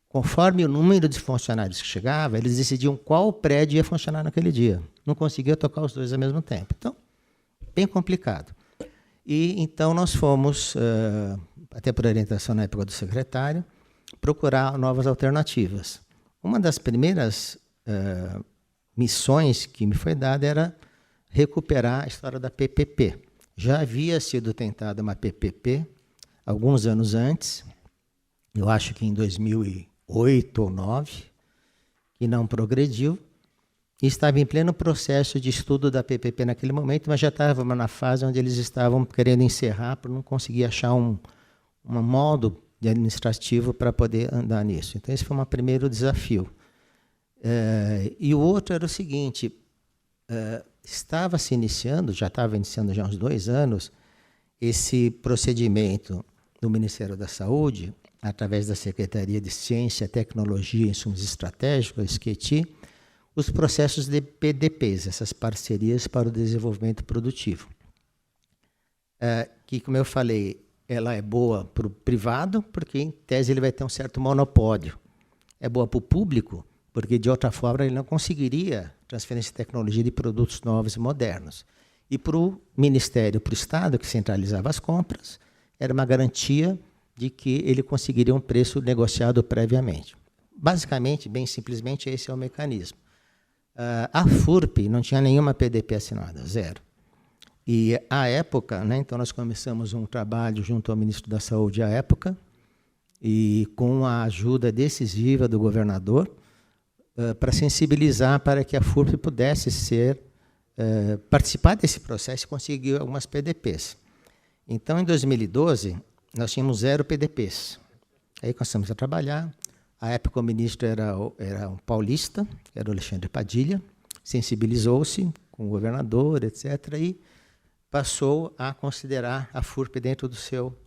conforme o número de funcionários que chegava, eles decidiam qual prédio ia funcionar naquele dia. Não conseguia tocar os 2 ao mesmo tempo. Então, bem complicado. E então nós fomos, até por orientação na época do secretário, procurar novas alternativas. Uma das primeiras missões que me foi dada era recuperar a história da PPP. Já havia sido tentada uma PPP alguns anos antes, eu acho que em 2008 ou 2009, que não progrediu, e estava em pleno processo de estudo da PPP naquele momento, mas já estava na fase onde eles estavam querendo encerrar, por não conseguir achar um modo de administrativo para poder andar nisso. Então, esse foi um primeiro desafio. E o outro era o seguinte, estava iniciando já há uns 2 anos, esse procedimento do Ministério da Saúde, através da Secretaria de Ciência, Tecnologia e Insumos Estratégicos, a SQT, os processos de PDPs, essas parcerias para o desenvolvimento produtivo. Que, como eu falei, ela é boa para o privado, porque, em tese, ele vai ter um certo monopólio. É boa para o público, porque, de outra forma, ele não conseguiria transferência de tecnologia de produtos novos e modernos. E para o Ministério, para o Estado, que centralizava as compras, era uma garantia de que ele conseguiria um preço negociado previamente. Basicamente, bem simplesmente, esse é o mecanismo. A FURP não tinha nenhuma PDP assinada, zero. E, à época, né, então nós começamos um trabalho junto ao Ministro da Saúde à época, e com a ajuda decisiva do governador, para sensibilizar para que a FURP pudesse participar desse processo e conseguir algumas PDPs. Então, em 2012, nós tínhamos 0 PDPs. Aí começamos a trabalhar. À época, o ministro era um paulista, que era o Alexandre Padilha, sensibilizou-se com o governador, etc., e passou a considerar a FURP dentro do seu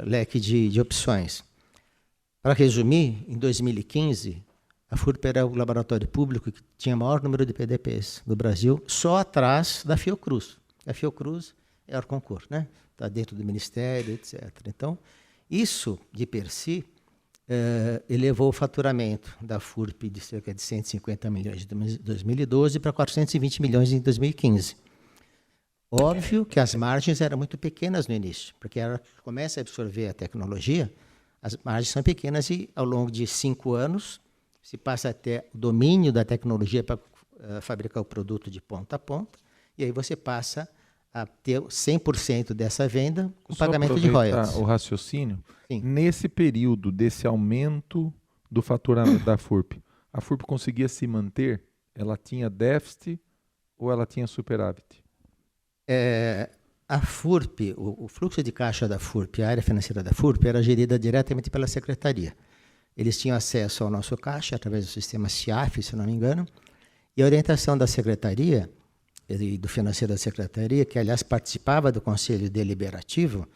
leque de opções. Para resumir, em 2015, a FURP era o laboratório público que tinha o maior número de PDPs do Brasil, só atrás da Fiocruz. A Fiocruz é o concurso, né? Está dentro do Ministério, etc. Então, isso, de per si, elevou o faturamento da FURP de cerca de 150 milhões em 2012 para 420 milhões em 2015. Óbvio que as margens eram muito pequenas no início, porque ela começa a absorver a tecnologia, as margens são pequenas e, ao longo de 5 anos, se passa a ter o domínio da tecnologia para fabricar o produto de ponta a ponta, e aí você passa a ter 100% dessa venda com pagamento de royalties. O raciocínio, Sim. Nesse período desse aumento do faturamento da FURP, a FURP conseguia se manter? Ela tinha déficit ou ela tinha superávit? A FURP, o fluxo de caixa da FURP, a área financeira da FURP, era gerida diretamente pela Secretaria. Eles tinham acesso ao nosso caixa através do sistema SIAF, se não me engano, e a orientação da Secretaria e do financeiro da Secretaria, que, aliás, participava do Conselho Deliberativo,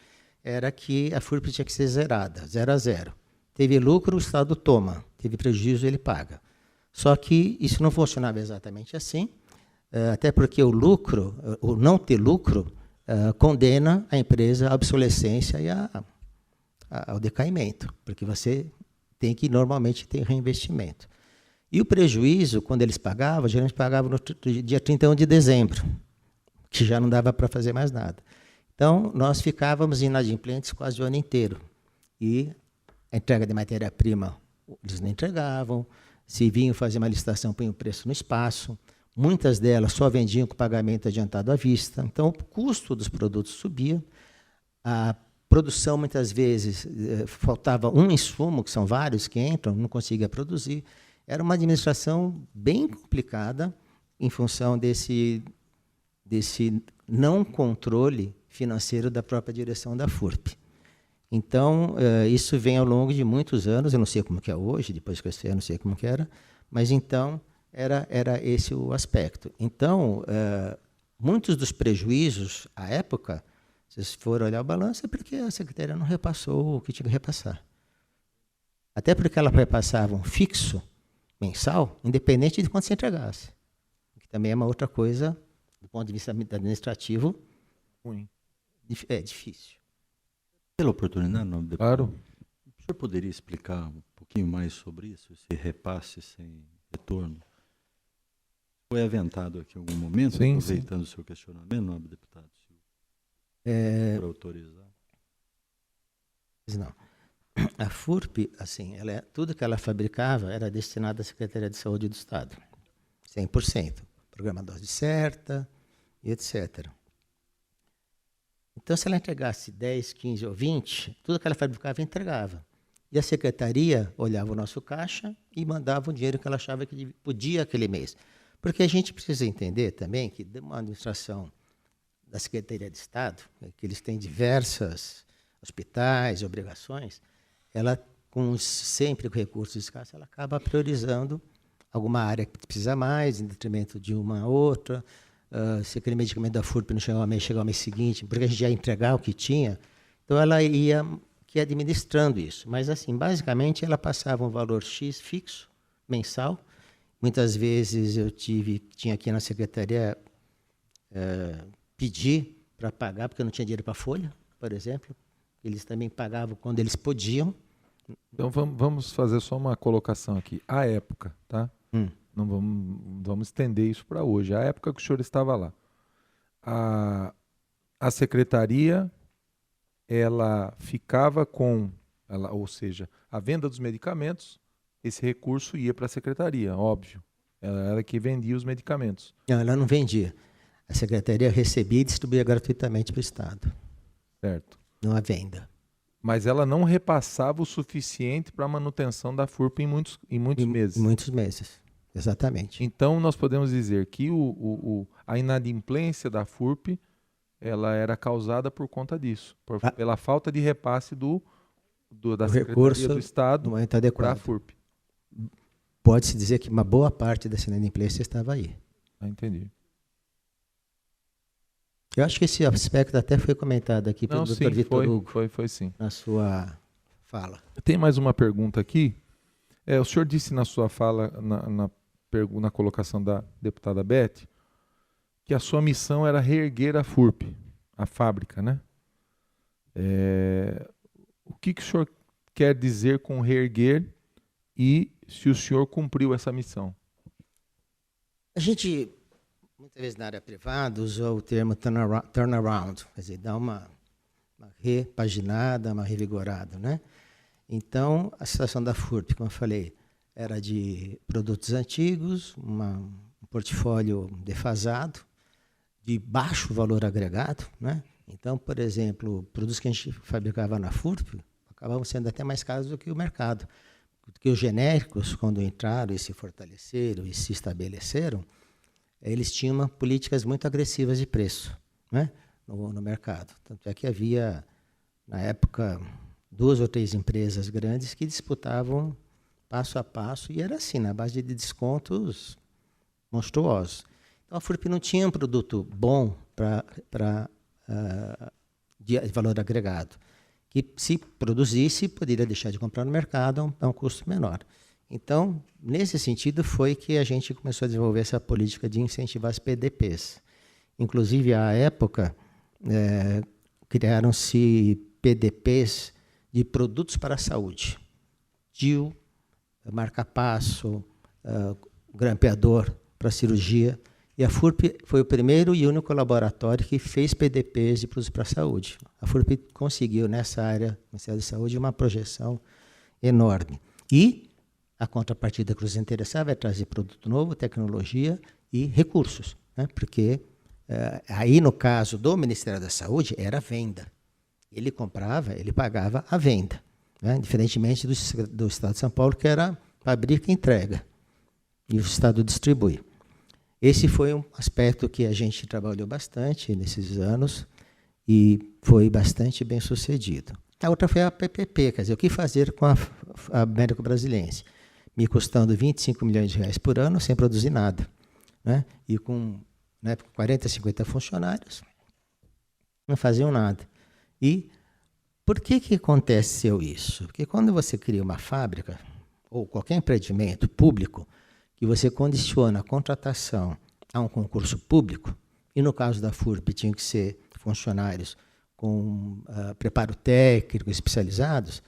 era que a FURP tinha que ser zerada, 0 a 0. Teve lucro, o Estado toma. Teve prejuízo, ele paga. Só que isso não funcionava exatamente assim, até porque o lucro, o não ter lucro, condena a empresa à obsolescência e ao decaimento, porque você tem que normalmente ter reinvestimento. E o prejuízo, quando eles pagavam, geralmente pagavam no dia 31 de dezembro, que já não dava para fazer mais nada. Então, nós ficávamos inadimplentes quase o ano inteiro. E a entrega de matéria-prima, eles não entregavam. Se vinham fazer uma licitação, punham o preço no espaço. Muitas delas só vendiam com pagamento adiantado à vista. Então, o custo dos produtos subia. A produção, muitas vezes, faltava um insumo, que são vários que entram, não conseguia produzir. Era uma administração bem complicada em função desse não controle financeiro da própria direção da FURP. Então, isso vem ao longo de muitos anos, eu não sei como que é hoje, depois que eu sei, eu não sei como que era, mas então era esse o aspecto. Então, muitos dos prejuízos, à época, se vocês forem olhar o balanço, é porque a Secretaria não repassou o que tinha que repassar. Até porque ela repassava um fixo mensal, independente de quanto você entregasse. Que também é uma outra coisa, do ponto de vista administrativo, Ruim. É difícil. Pela oportunidade, não, deputado. Claro. O senhor poderia explicar um pouquinho mais sobre isso, esse repasse sem retorno? Foi aventado aqui em algum momento, Sim, aproveitando o seu questionamento, nobre deputado, por autorizar? Não. A FURP, assim, tudo que ela fabricava era destinado à Secretaria de Saúde do Estado. 100%. Programa Dose Certa e etc. Então, se ela entregasse 10, 15 ou 20, tudo que ela fabricava, entregava. E a secretaria olhava o nosso caixa e mandava o dinheiro que ela achava que podia aquele mês. Porque a gente precisa entender também que uma administração da Secretaria de Estado, que eles têm diversos hospitais, obrigações, ela, sempre com recursos escassos, ela acaba priorizando alguma área que precisa mais, em detrimento de uma outra. Se aquele medicamento da FURP não chegava ao mês seguinte, porque a gente ia entregar o que tinha, então ela ia administrando isso. Mas, assim, basicamente, ela passava um valor X fixo, mensal. Muitas vezes eu tinha aqui na secretaria pedir para pagar, porque eu não tinha dinheiro para folha, por exemplo, eles também pagavam quando eles podiam. Então vamos fazer só uma colocação aqui. A época, tá? Não vamos estender isso para hoje. A época que o senhor estava lá. A secretaria, ela ficava com, ou seja, a venda dos medicamentos, esse recurso ia para a secretaria, óbvio. Ela era que vendia os medicamentos. Não, ela não vendia. A secretaria recebia e distribuía gratuitamente para o Estado. Certo. Não a venda. Mas ela não repassava o suficiente para a manutenção da FURP em muitos meses. Em muitos meses, exatamente. Então, nós podemos dizer que a inadimplência da FURP ela era causada por conta disso, pela falta de repasse da Secretaria do Estado para a FURP. Pode-se dizer que uma boa parte dessa inadimplência estava aí. Entendi. Eu acho que esse aspecto até foi comentado aqui pelo Dr. Vitor Hugo. Foi sim. Na sua fala. Tem mais uma pergunta aqui. O senhor disse na sua fala, na colocação da deputada Beth, que a sua missão era reerguer a FURP, a fábrica, né? O que o senhor quer dizer com reerguer e se o senhor cumpriu essa missão? A gente, muitas vezes na área privada, usou o termo turnaround, quer dizer, dar uma repaginada, uma revigorada, né? Então, a situação da FURP, como eu falei, era de produtos antigos, um portfólio defasado, de baixo valor agregado, né? Então, por exemplo, produtos que a gente fabricava na FURP acabavam sendo até mais caros do que o mercado. Porque os genéricos, quando entraram e se fortaleceram e se estabeleceram, eles tinham políticas muito agressivas de preço, né, no mercado. Tanto é que havia, na época, 2 ou 3 empresas grandes que disputavam passo a passo, e era assim, na base de descontos monstruosos. Então, a FURP não tinha um produto bom de valor agregado, que se produzisse, poderia deixar de comprar no mercado a um custo menor. Então, nesse sentido, foi que a gente começou a desenvolver essa política de incentivar as PDPs. Inclusive, à época, criaram-se PDPs de produtos para a saúde. DIU, marca-passo, grampeador para cirurgia. E a FURP foi o primeiro e único laboratório que fez PDPs de produtos para a saúde. A FURP conseguiu, nessa área, Ministério da Saúde, uma projeção enorme. E a contrapartida que nos interessava é trazer produto novo, tecnologia e recursos, né? Porque aí, no caso do Ministério da Saúde, era venda. Ele comprava, ele pagava a venda, né? Diferentemente do Estado de São Paulo, que era fabrica e entrega, e o Estado distribui. Esse foi um aspecto que a gente trabalhou bastante nesses anos e foi bastante bem sucedido. A outra foi a PPP, quer dizer, o que fazer com a Américo Brasiliense, me custando 25 milhões de reais por ano sem produzir nada, né? E com 40, 50 funcionários, não faziam nada. E por que aconteceu isso? Porque quando você cria uma fábrica, ou qualquer empreendimento público, que você condiciona a contratação a um concurso público, e no caso da FURP tinham que ser funcionários com preparo técnico especializados,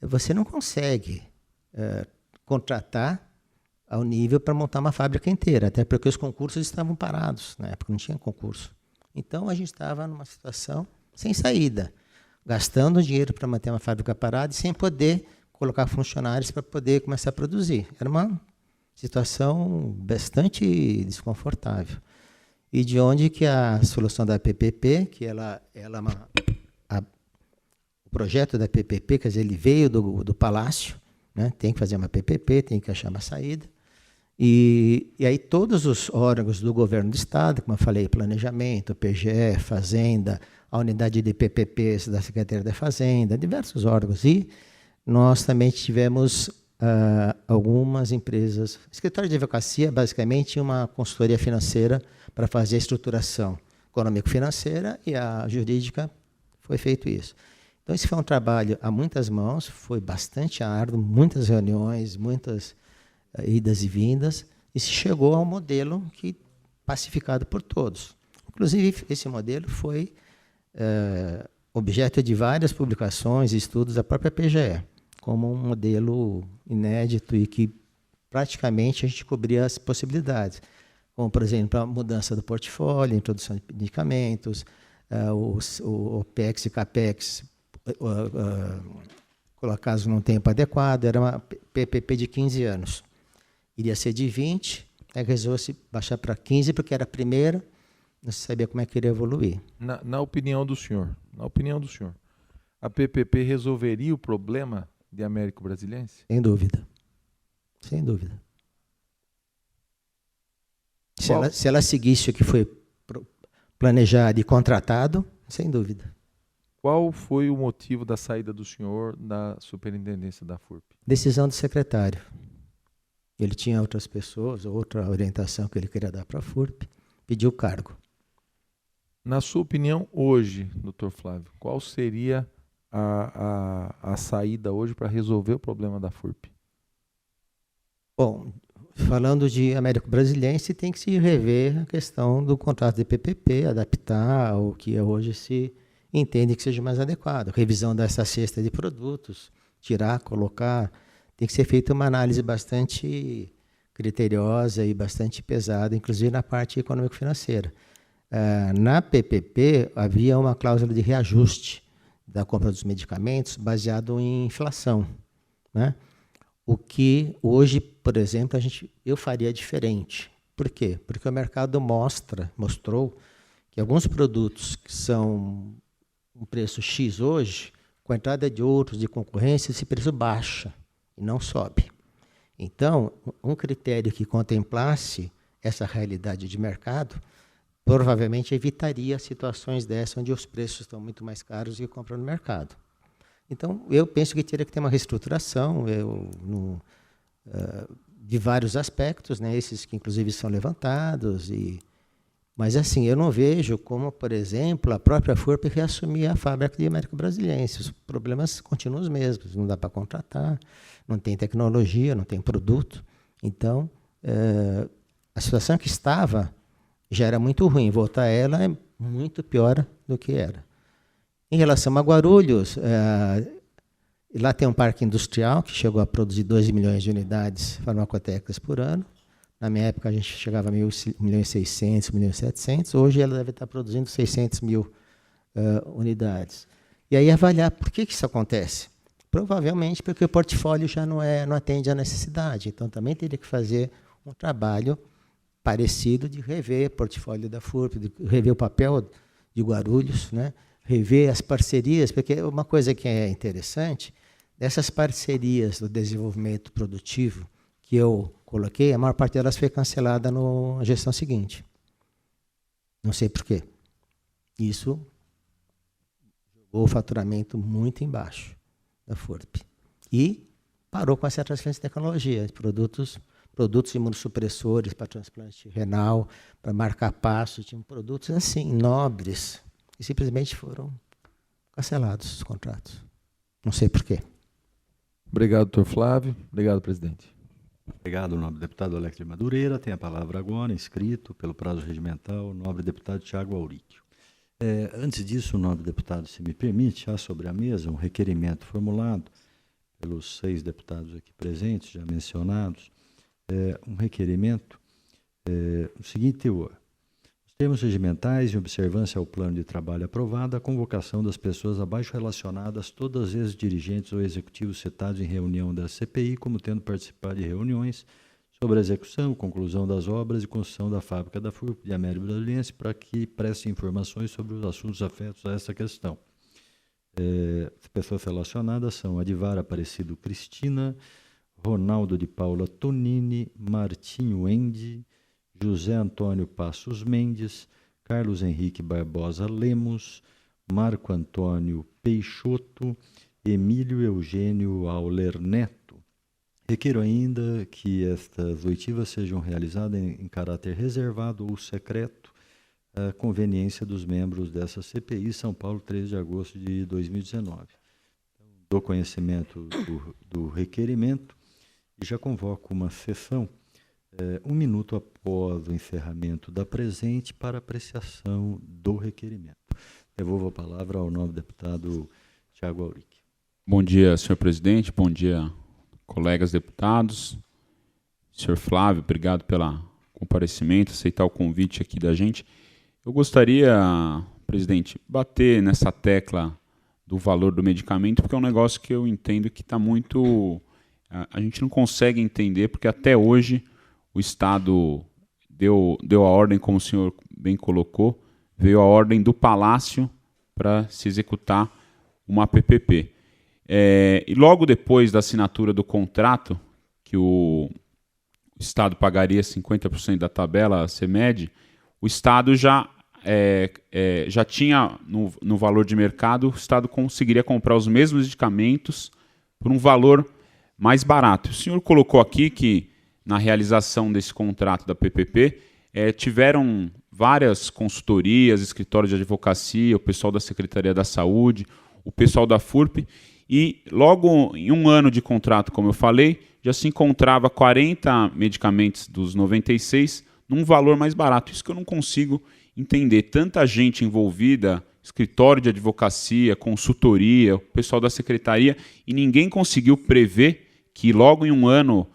você não consegue contratar ao nível para montar uma fábrica inteira, até porque os concursos estavam parados, na época não tinha concurso. Então a gente estava numa situação sem saída, gastando dinheiro para manter uma fábrica parada e sem poder colocar funcionários para poder começar a produzir. Era uma situação bastante desconfortável. E de onde que a solução da PPP, que o projeto da PPP, quer dizer, ele veio do Palácio, né? Tem que fazer uma PPP, tem que achar uma saída. E aí todos os órgãos do governo do Estado, como eu falei, planejamento, PGE, Fazenda, a unidade de PPPs da Secretaria da Fazenda, diversos órgãos. E nós também tivemos algumas empresas. O escritório de advocacia, basicamente, uma consultoria financeira para fazer a estruturação econômico-financeira, e a jurídica foi feito isso. Então, esse foi um trabalho a muitas mãos, foi bastante árduo, muitas reuniões, muitas idas e vindas, e se chegou ao modelo pacificado por todos. Inclusive, esse modelo foi objeto de várias publicações e estudos da própria PGE, como um modelo inédito e que praticamente a gente cobria as possibilidades, como, por exemplo, a mudança do portfólio, a introdução de medicamentos, o OPEX e CAPEX colocados num tempo adequado. Era uma PPP de 15 anos. Iria ser de 20, aí resolveu-se baixar para 15, porque era a primeira, não se sabia como é que iria evoluir. Na opinião do senhor, a PPP resolveria o problema de Américo Brasiliense? Sem dúvida. Sem dúvida. Se ela seguisse o que foi planejado e contratado, sem dúvida. Qual foi o motivo da saída do senhor da superintendência da FURP? Decisão do secretário. Ele tinha outras pessoas, outra orientação que ele queria dar para a FURP, pediu o cargo. Na sua opinião, hoje, doutor Flávio, qual seria a saída hoje para resolver o problema da FURP? Bom, falando de Américo Brasiliense, tem que se rever a questão do contrato de PPP, adaptar ao que hoje se entende que seja mais adequado. Revisão dessa cesta de produtos, tirar, colocar. Tem que ser feita uma análise bastante criteriosa e bastante pesada, inclusive na parte econômico-financeira. Na PPP, havia uma cláusula de reajuste da compra dos medicamentos baseado em inflação, né? O que hoje, por exemplo, eu faria diferente. Por quê? Porque o mercado mostrou que alguns produtos que são um preço X hoje, com a entrada de outros de concorrência, esse preço baixa e não sobe. Então, um critério que contemplasse essa realidade de mercado provavelmente evitaria situações dessas onde os preços estão muito mais caros e compram no mercado. Então, eu penso que teria que ter uma reestruturação de vários aspectos, né, esses que inclusive são levantados. Mas assim, eu não vejo como, por exemplo, a própria FURP reassumir a fábrica de Américo Brasiliense. Os problemas continuam os mesmos, não dá para contratar, não tem tecnologia, não tem produto. Então, a situação que estava já era muito ruim, voltar a ela é muito pior do que era. Em relação a Guarulhos, lá tem um parque industrial que chegou a produzir 2 milhões de unidades farmacotecas por ano. Na minha época, a gente chegava a 1.600.000, 1.700.000. Hoje, ela deve estar produzindo 600.000 unidades. E aí, avaliar por que isso acontece. Provavelmente porque o portfólio já não atende à necessidade. Então, também teria que fazer um trabalho parecido de rever o portfólio da FURP, de rever o papel de Guarulhos, né? Rever as parcerias, porque uma coisa que é interessante, dessas parcerias do desenvolvimento produtivo que eu coloquei, a maior parte delas foi cancelada na gestão seguinte. Não sei por quê. Isso jogou o faturamento muito embaixo da FURP. E parou com essa transferência de tecnologia, de produtos imunossupressores para transplante renal, para marcar passo, tinham produtos assim, nobres, e simplesmente foram cancelados os contratos. Não sei por quê. Obrigado, doutor Flávio. Obrigado, presidente. Obrigado, nobre deputado Alex de Madureira. Tem a palavra agora, inscrito pelo prazo regimental, o nobre deputado Tiago Auríquio. Antes disso, nobre deputado, se me permite, há sobre a mesa um requerimento formulado pelos 6 deputados aqui presentes, já mencionados, um requerimento, o seguinte teor: os termos regimentais, em observância ao plano de trabalho aprovado, a convocação das pessoas abaixo relacionadas, todas as vezes dirigentes ou executivos citados em reunião da CPI, como tendo participado de reuniões sobre a execução, conclusão das obras e construção da fábrica da FURP de Américo Brasiliense, para que preste informações sobre os assuntos afetos a essa questão. As pessoas relacionadas são Adivar Aparecido Cristina, Ronaldo de Paula Tonini, Martinho Endi, José Antônio Passos Mendes, Carlos Henrique Barbosa Lemos, Marco Antônio Peixoto, Emílio Eugênio Auler Neto. Requero ainda que estas oitivas sejam realizadas em caráter reservado ou secreto, à conveniência dos membros dessa CPI, São Paulo, 13 de agosto de 2019. Dou conhecimento do requerimento e já convoco uma sessão 1 minuto após o encerramento da presente para apreciação do requerimento. Devolvo a palavra ao nobre deputado Thiago Auric. Bom dia, senhor presidente. Bom dia, colegas deputados. Senhor Flávio, obrigado pelo comparecimento, aceitar o convite aqui da gente. Eu gostaria, presidente, bater nessa tecla do valor do medicamento, porque é um negócio que eu entendo que está muito... A gente não consegue entender, porque até hoje o Estado deu a ordem, como o senhor bem colocou, veio a ordem do Palácio para se executar uma PPP. E logo depois da assinatura do contrato, que o Estado pagaria 50% da tabela CMED, o Estado já tinha, no valor de mercado, o Estado conseguiria comprar os mesmos medicamentos por um valor mais barato. O senhor colocou aqui que, na realização desse contrato da PPP, tiveram várias consultorias, escritórios de advocacia, o pessoal da Secretaria da Saúde, o pessoal da FURP, e logo em um ano de contrato, como eu falei, já se encontrava 40 medicamentos dos 96 num valor mais barato. Isso que eu não consigo entender. Tanta gente envolvida, escritório de advocacia, consultoria, o pessoal da secretaria, e ninguém conseguiu prever que logo em um ano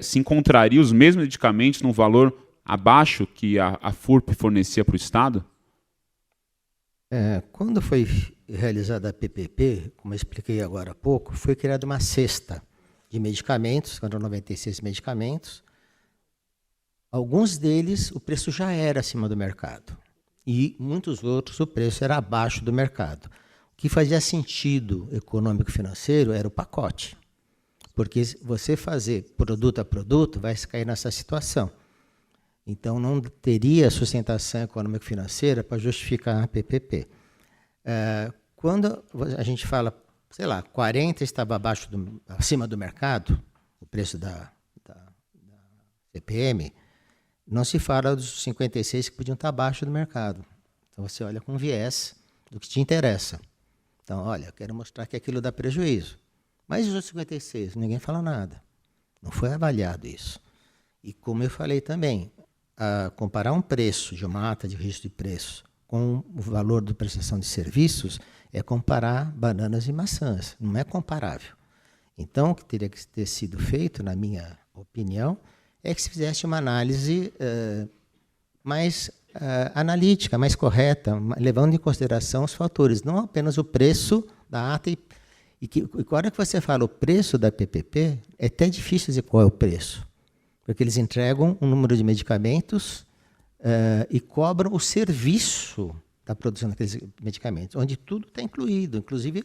se encontraria os mesmos medicamentos num valor abaixo que a FURP fornecia para o Estado? Quando foi realizada a PPP, como eu expliquei agora há pouco, foi criada uma cesta de medicamentos, eram 96 medicamentos. Alguns deles, o preço já era acima do mercado. E muitos outros, o preço era abaixo do mercado. O que fazia sentido econômico-financeiro era o pacote. Porque você fazer produto a produto vai cair nessa situação. Então, não teria sustentação econômico-financeira para justificar a PPP. Quando a gente fala, sei lá, 40 estava acima do mercado, o preço da CPM, não se fala dos 56 que podiam estar abaixo do mercado. Então, você olha com viés do que te interessa. Então, olha, eu quero mostrar que aquilo dá prejuízo. Mas os outros 56, ninguém fala nada. Não foi avaliado isso. E como eu falei também, comparar um preço de uma ata de registro de preço com o valor da prestação de serviços é comparar bananas e maçãs. Não é comparável. Então, o que teria que ter sido feito, na minha opinião, é que se fizesse uma análise mais analítica, mais correta, levando em consideração os fatores, não apenas o preço da ata. E a hora que você fala o preço da PPP, é até difícil dizer qual é o preço, porque eles entregam um número de medicamentos e cobram o serviço da produção daqueles medicamentos, onde tudo está incluído, inclusive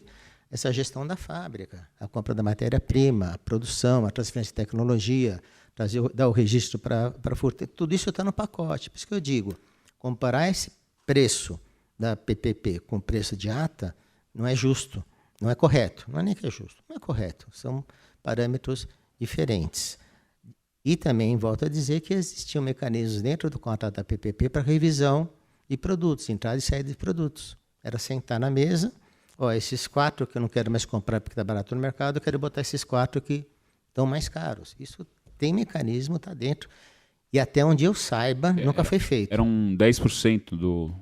essa gestão da fábrica, a compra da matéria-prima, a produção, a transferência de tecnologia, dar o registro para a FURP, tudo isso está no pacote. Por isso que eu digo, comparar esse preço da PPP com o preço de ata não é justo, não é correto. Não é nem que é justo, não é correto. São parâmetros diferentes. E também, volto a dizer que existiam mecanismos dentro do contrato da PPP para revisão de produtos, entrada e saída de produtos. Era sentar na mesa, esses 4 que eu não quero mais comprar porque está barato no mercado, eu quero botar esses 4 que estão mais caros. Isso tem mecanismo, está dentro. E até onde eu saiba, nunca foi feito. Era um 10%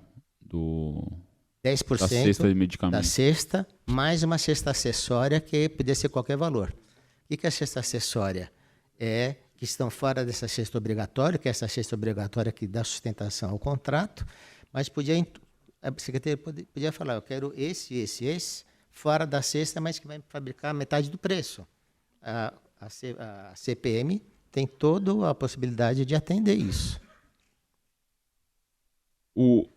da cesta de medicamentos. Da cesta, mais uma cesta acessória que podia ser qualquer valor. O que é a cesta acessória? Que estão fora dessa cesta obrigatória, que é essa cesta obrigatória que dá sustentação ao contrato, mas a secretaria podia falar, eu quero esse, fora da cesta, mas que vai fabricar metade do preço. A CPM tem toda a possibilidade de atender isso.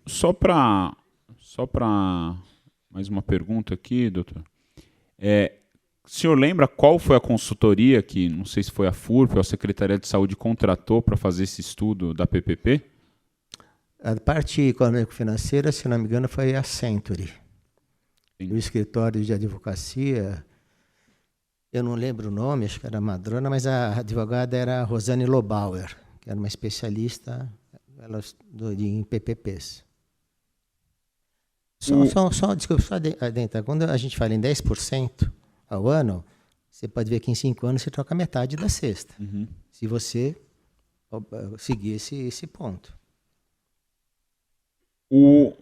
Só para mais uma pergunta aqui, doutor. O senhor lembra qual foi a consultoria que, não sei se foi a FURP ou a Secretaria de Saúde, contratou para fazer esse estudo da PPP? A parte econômico-financeira, se não me engano, foi a Century. Sim. O escritório de advocacia, eu não lembro o nome, acho que era Madrona, mas a advogada era a Rosane Lobauer, que era uma especialista em PPPs. Desculpa, só adentro. Quando a gente fala em 10% ao ano, você pode ver que em 5 anos você troca metade da cesta. Uhum. Se você seguir esse ponto.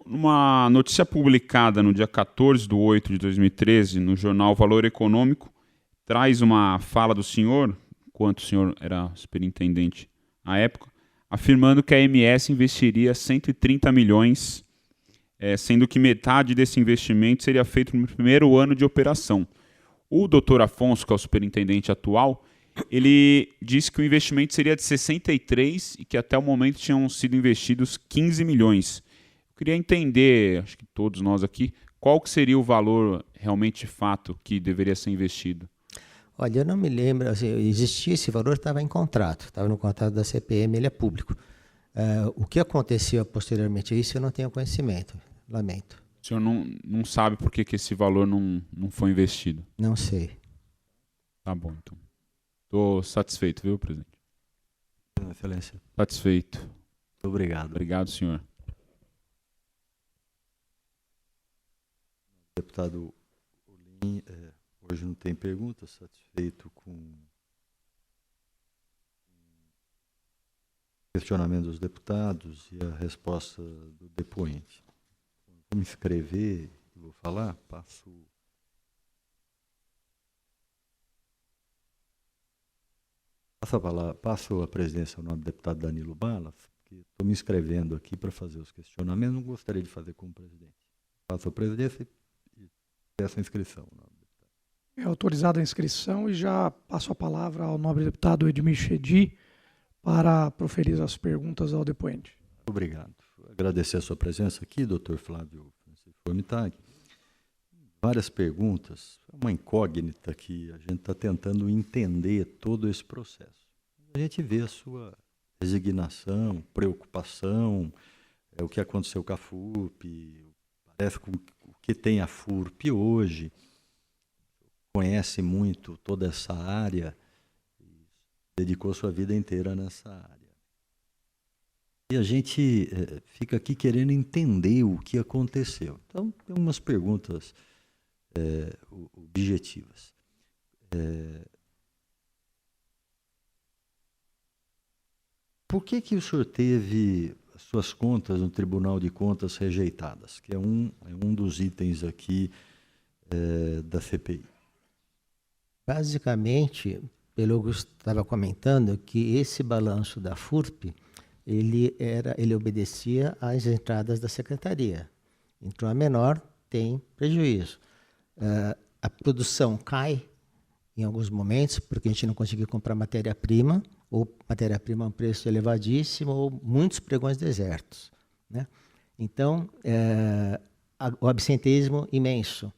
Numa notícia publicada no dia 14/8/2013, no jornal Valor Econômico, traz uma fala do senhor, enquanto o senhor era superintendente à época, afirmando que a MS investiria 130 milhões, sendo que metade desse investimento seria feito no primeiro ano de operação. O doutor Afonso, que é o superintendente atual, ele disse que o investimento seria de 63 e que até o momento tinham sido investidos 15 milhões. Eu queria entender, acho que todos nós aqui, qual que seria o valor realmente de fato que deveria ser investido? Olha, eu não me lembro, assim, existia esse valor, estava em contrato, estava no contrato da CPM, ele é público. O que aconteceu posteriormente a isso, eu não tenho conhecimento, lamento. O senhor não sabe por que esse valor não foi investido? Não sei. Tá bom, então. Estou satisfeito, viu, presidente? Excelência. Satisfeito. Muito obrigado. Obrigado, senhor. Deputado Olim, hoje não tem pergunta, satisfeito com o questionamento dos deputados e a resposta do depoente. Vou me inscrever e vou falar, passo a presidência ao nome do deputado Danilo Balas, que estou me inscrevendo aqui para fazer os questionamentos, não gostaria de fazer como presidente. Passo a presidência e peço a inscrição. É autorizada a inscrição e já passo a palavra ao nobre deputado Edmir Chedi para proferir as perguntas ao depoente. Obrigado. Agradecer a sua presença aqui, doutor Flávio Francisco Formitag. Várias perguntas, uma incógnita que a gente está tentando entender todo esse processo. A gente vê a sua resignação, preocupação, o que aconteceu com a FURP, parece com o que tem a FURP hoje, conhece muito toda essa área, dedicou sua vida inteira nessa área. E a gente fica aqui querendo entender o que aconteceu. Então, tem umas perguntas objetivas. Por que o senhor teve as suas contas no Tribunal de Contas rejeitadas? Que é um dos itens aqui da CPI. Basicamente, pelo que eu estava comentando, que esse balanço da FURP, ele obedecia às entradas da secretaria. Então, a menor tem prejuízo. A produção cai em alguns momentos, porque a gente não conseguiu comprar matéria-prima, ou matéria-prima a um preço elevadíssimo, ou muitos pregões desertos, né? Então, o absenteísmo imenso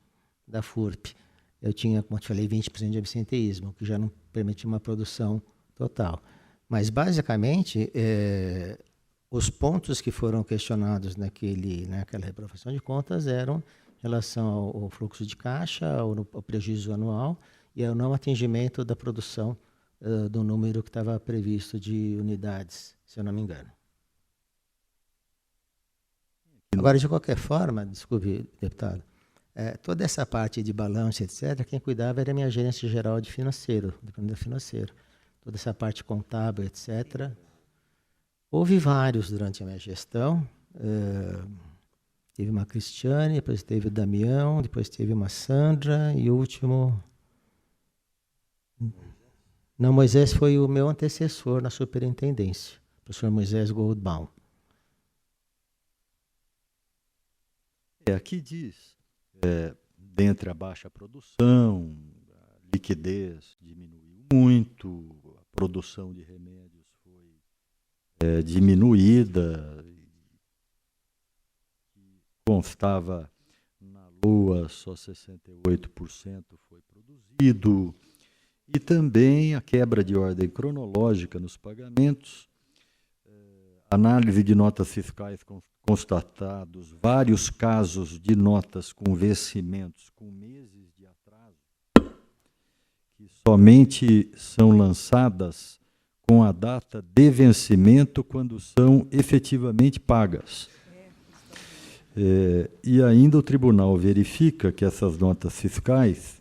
da FURP. Eu tinha, como eu te falei, 20% de absenteísmo, que já não permitia uma produção total. Mas, basicamente, os pontos que foram questionados naquela reprovação de contas eram em relação ao fluxo de caixa, ao prejuízo anual e ao não atingimento da produção do número que estava previsto de unidades, se eu não me engano. Agora, de qualquer forma, desculpe, deputado, toda essa parte de balanço, etc., quem cuidava era a minha gerência geral de financeiro, departamento financeiro. Toda essa parte contábil, etc. Houve vários durante a minha gestão. Teve uma Cristiane, depois teve o Damião, depois teve uma Sandra e o último... Não, Moisés foi o meu antecessor na superintendência, o professor Moisés Goldbaum. Aqui diz, dentre a baixa produção, a liquidez diminuiu muito, a produção de remédios foi diminuída, constava na LOA só 68% foi produzido, e também a quebra de ordem cronológica nos pagamentos, análise de notas fiscais constatados, vários casos de notas com vencimentos com meses de atraso, que somente são lançadas com a data de vencimento quando são efetivamente pagas. E ainda o tribunal verifica que essas notas fiscais,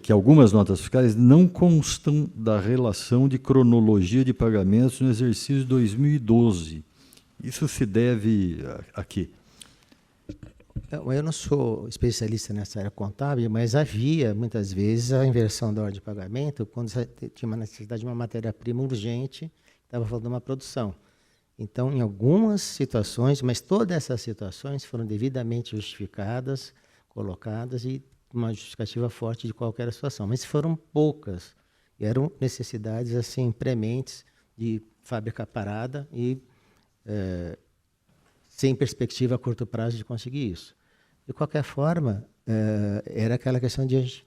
que algumas notas fiscais não constam da relação de cronologia de pagamentos no exercício 2012. Isso se deve a quê? Eu não sou especialista nessa área contábil, mas havia, muitas vezes, a inversão da ordem de pagamento quando você tinha uma necessidade de uma matéria-prima urgente, estava faltando uma produção. Então, em algumas situações, mas todas essas situações foram devidamente justificadas, colocadas e uma justificativa forte de qualquer situação. Mas foram poucas. E eram necessidades assim prementes de fábrica parada e sem perspectiva a curto prazo de conseguir isso. De qualquer forma, era aquela questão de a gente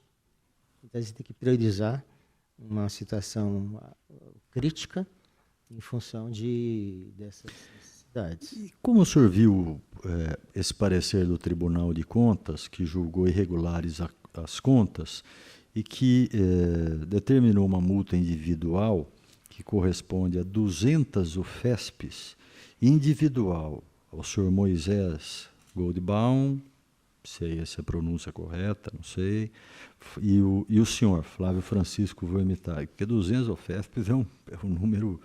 ter que priorizar uma situação crítica em função dessas necessidades. E como o senhor viu esse parecer do Tribunal de Contas, que julgou irregulares as contas e que determinou uma multa individual que corresponde a 200 UFESPs, individual ao senhor Moisés Goldbaum, se é essa a pronúncia correta, não sei, e o senhor Flávio Francisco Vomitag, porque 200 UFESPs é um número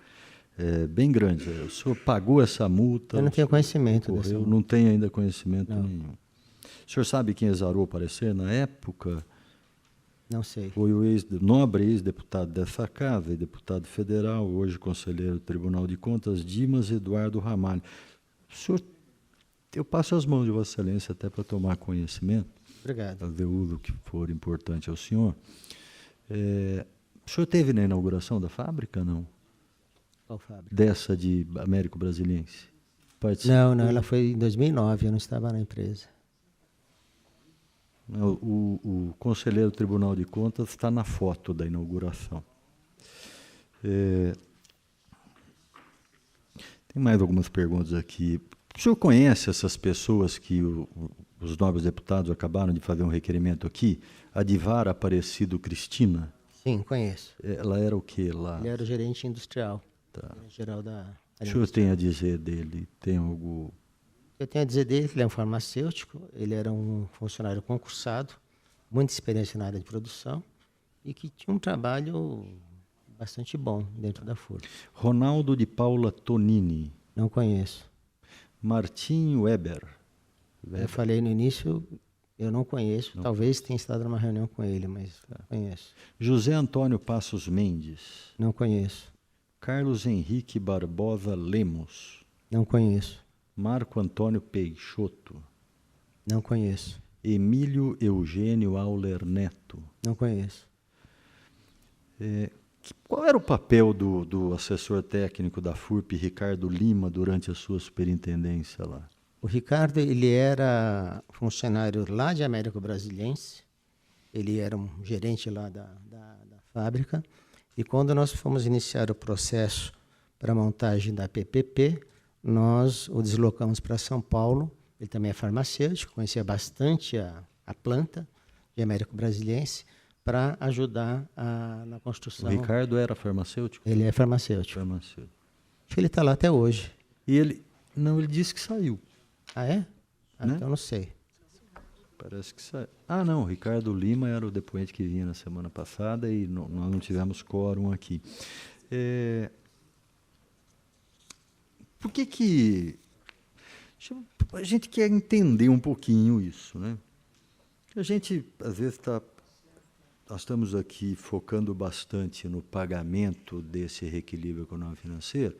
bem grande. O senhor pagou essa multa? Eu não tenho conhecimento dessa multa. Não tenho ainda conhecimento nenhum. O senhor sabe quem exarou o parecer na época? Não sei. Foi o nobre ex-deputado dessa casa e deputado federal, hoje conselheiro do Tribunal de Contas, Dimas Eduardo Ramalho. O senhor, eu passo as mãos de Vossa Excelência até para tomar conhecimento. Obrigado. Fazer uso que for importante ao senhor. O senhor esteve na inauguração da fábrica, não? Qual fábrica? Dessa de Américo Brasiliense? Não, ela foi em 2009, eu não estava na empresa. O conselheiro do Tribunal de Contas está na foto da inauguração. Tem mais algumas perguntas aqui. O senhor conhece essas pessoas que os nobres deputados acabaram de fazer um requerimento aqui? A Divar Aparecido Cristina? Sim, conheço. Ela era o quê lá? Ele era o gerente industrial. Tá. Geral da área O senhor tem a dizer dele? Tem algo... Eu tenho a dizer dele que ele é um farmacêutico, ele era um funcionário concursado, muita experiência na área de produção e que tinha um trabalho bastante bom dentro da FURB. Ronaldo de Paula Tonini. Não conheço. Martim Weber. Eu falei no início, eu não conheço. Não. Talvez tenha estado numa reunião com ele, mas não conheço. José Antônio Passos Mendes. Não conheço. Carlos Henrique Barbosa Lemos. Não conheço. Marco Antônio Peixoto. Não conheço. Emílio Eugênio Auler Neto. Não conheço. Qual era o papel do assessor técnico da FURP, Ricardo Lima, durante a sua superintendência lá? O Ricardo, ele era funcionário lá de Américo Brasiliense, ele era um gerente lá da fábrica, e quando nós fomos iniciar o processo para a montagem da PPP, nós o deslocamos para São Paulo. Ele também é farmacêutico, conhecia bastante a planta de Américo Brasiliense, para ajudar na construção. O Ricardo era farmacêutico? Ele é farmacêutico. Acho que ele está lá até hoje. E ele disse que saiu. Ah, é? Né? Então não sei. Parece que saiu. Ah, não, o Ricardo Lima era o depoente que vinha na semana passada e nós não tivemos quórum aqui. Por que a gente quer entender um pouquinho isso, né? A gente, às vezes, nós estamos aqui focando bastante no pagamento desse reequilíbrio econômico financeiro,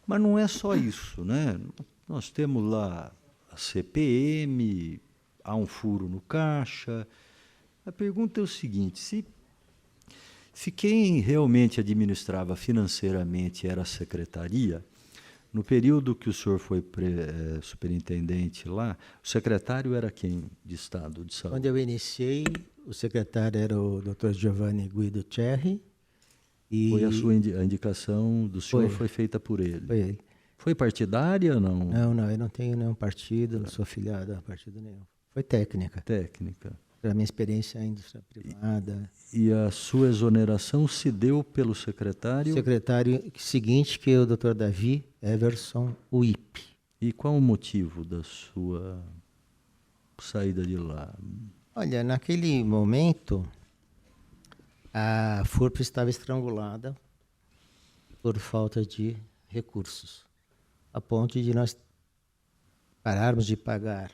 mas não é só isso, né? Nós temos lá a CPM, há um furo no caixa. A pergunta é o seguinte: se quem realmente administrava financeiramente era a secretaria, no período que o senhor foi superintendente lá, o secretário era quem de Estado de Saúde? Quando eu iniciei, o secretário era o Dr. Giovanni Guido Cerri. Foi a sua indicação do senhor, foi feita por ele? Foi ele. Foi partidária ou não? Não, eu não tenho nenhum partido, não sou afiliado a partido nenhum. Foi técnica. Técnica. Pela minha experiência em indústria privada. E a sua exoneração se deu pelo secretário? Secretário seguinte, que é o Dr. Davi Everson Uip. E qual o motivo da sua saída de lá? Olha, naquele momento, a FURP estava estrangulada por falta de recursos. a ponto de nós pararmos de pagar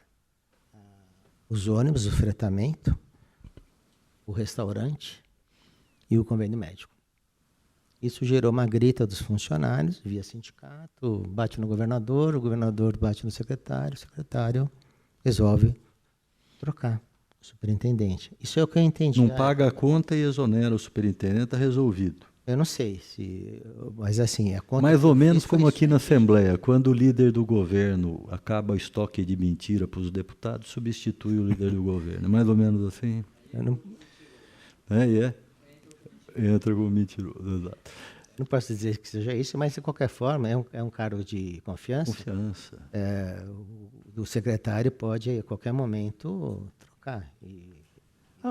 os ônibus, o fretamento, o restaurante e o convênio médico. Isso gerou uma grita dos funcionários, via sindicato, bate no governador, o governador bate no secretário, o secretário resolve trocar o superintendente. Isso é o que eu entendi. Não paga a conta e exonera o superintendente, está resolvido. Eu não sei se... Mas assim, a conta... Mais ou menos como aqui na isso. Assembleia, quando o líder do governo acaba o estoque de mentira para os deputados, substitui o líder do governo. Mais ou menos assim. Eu não, Entra como mentiroso, exato. não posso dizer que seja isso, mas de qualquer forma é um cargo de confiança. Confiança. O secretário pode, a qualquer momento, trocar.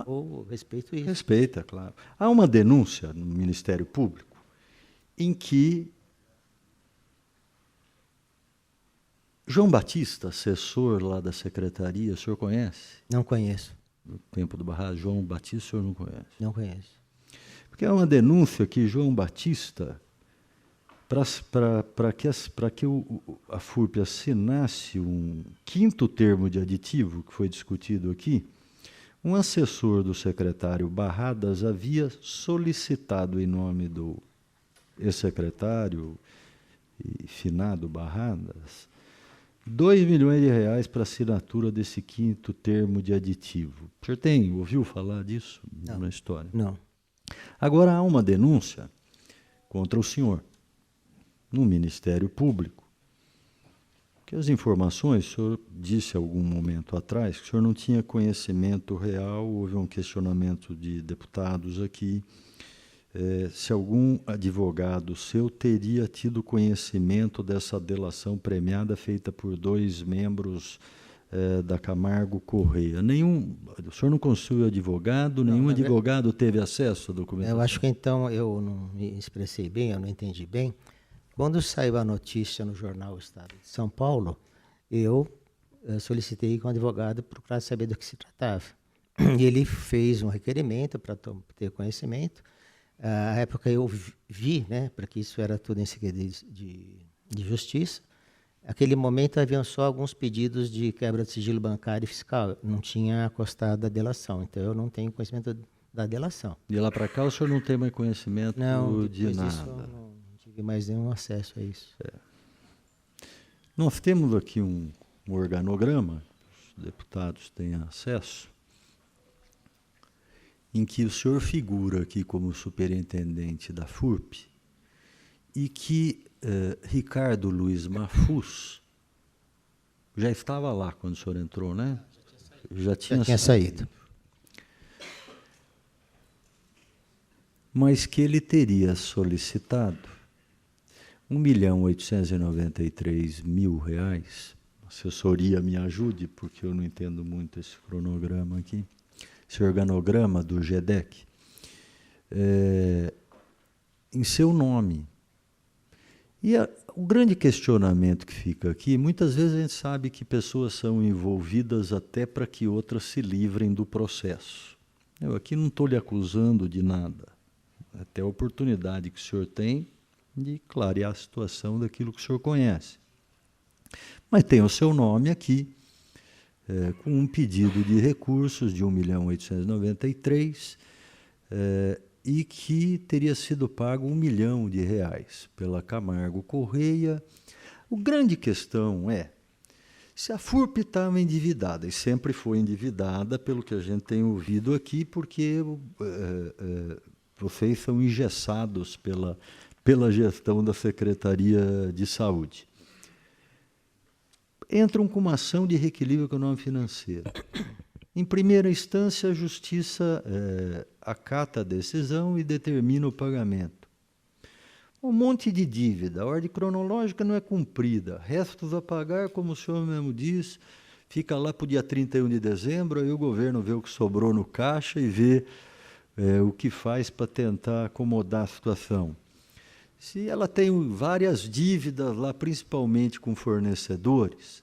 Ou respeito isso. Respeita, claro. Há uma denúncia no Ministério Público em que João Batista, assessor lá da secretaria, o senhor conhece? Não conheço. No tempo do barragem, João Batista, o senhor não conhece? Não conheço. Porque é uma denúncia que João Batista, para que a FURP assinasse um 5º termo de aditivo, que foi discutido aqui, um assessor do secretário Barradas havia solicitado em nome do ex-secretário e finado Barradas R$2 milhões para assinatura desse 5º termo de aditivo. O senhor ouviu falar disso na história? Não. Agora há uma denúncia contra o senhor no Ministério Público, que as informações, o senhor disse algum momento atrás que o senhor não tinha conhecimento real, houve um questionamento de deputados aqui, se algum advogado seu teria tido conhecimento dessa delação premiada feita por 2 membros da Camargo Correia. O senhor não consultou advogado, nenhum advogado teve acesso à documentação? Eu acho que então eu não me expressei bem, eu não entendi bem. Quando saiu a notícia no jornal Estado de São Paulo, eu solicitei que um advogado procurasse saber do que se tratava. E ele fez um requerimento para ter conhecimento. À época eu vi, né, porque isso era tudo em segredo de justiça. Naquele momento haviam só alguns pedidos de quebra de sigilo bancário e fiscal. Não tinha acostado a delação, então eu não tenho conhecimento da delação. De lá para cá o senhor não tem mais conhecimento de nada? Disso, eu não tive mais nenhum acesso a isso. Nós temos aqui um organograma, os deputados têm acesso, em que o senhor figura aqui como superintendente da FURP e que Ricardo Luiz Mafuz já estava lá quando o senhor entrou, né? Já tinha saído. Mas que ele teria solicitado R$1.893.000. A assessoria me ajude, porque eu não entendo muito esse cronograma aqui, esse organograma do GEDEC, em seu nome. E o grande questionamento que fica aqui, muitas vezes a gente sabe que pessoas são envolvidas até para que outras se livrem do processo. Eu aqui não estou lhe acusando de nada. Até a oportunidade que o senhor tem de clarear a situação daquilo que o senhor conhece. Mas tem o seu nome aqui, com um pedido de recursos de R$1.893.000, e que teria sido pago R$1 milhão pela Camargo Correia. A grande questão é se a FURP estava endividada, e sempre foi endividada, pelo que a gente tem ouvido aqui, porque vocês são engessados pela gestão da Secretaria de Saúde. Entram com uma ação de reequilíbrio econômico financeiro. Em primeira instância, a Justiça acata a decisão e determina o pagamento. Um monte de dívida, a ordem cronológica não é cumprida, restos a pagar, como o senhor mesmo diz, fica lá para o dia 31 de dezembro, aí o governo vê o que sobrou no caixa e vê o que faz para tentar acomodar a situação. Se ela tem várias dívidas lá, principalmente com fornecedores,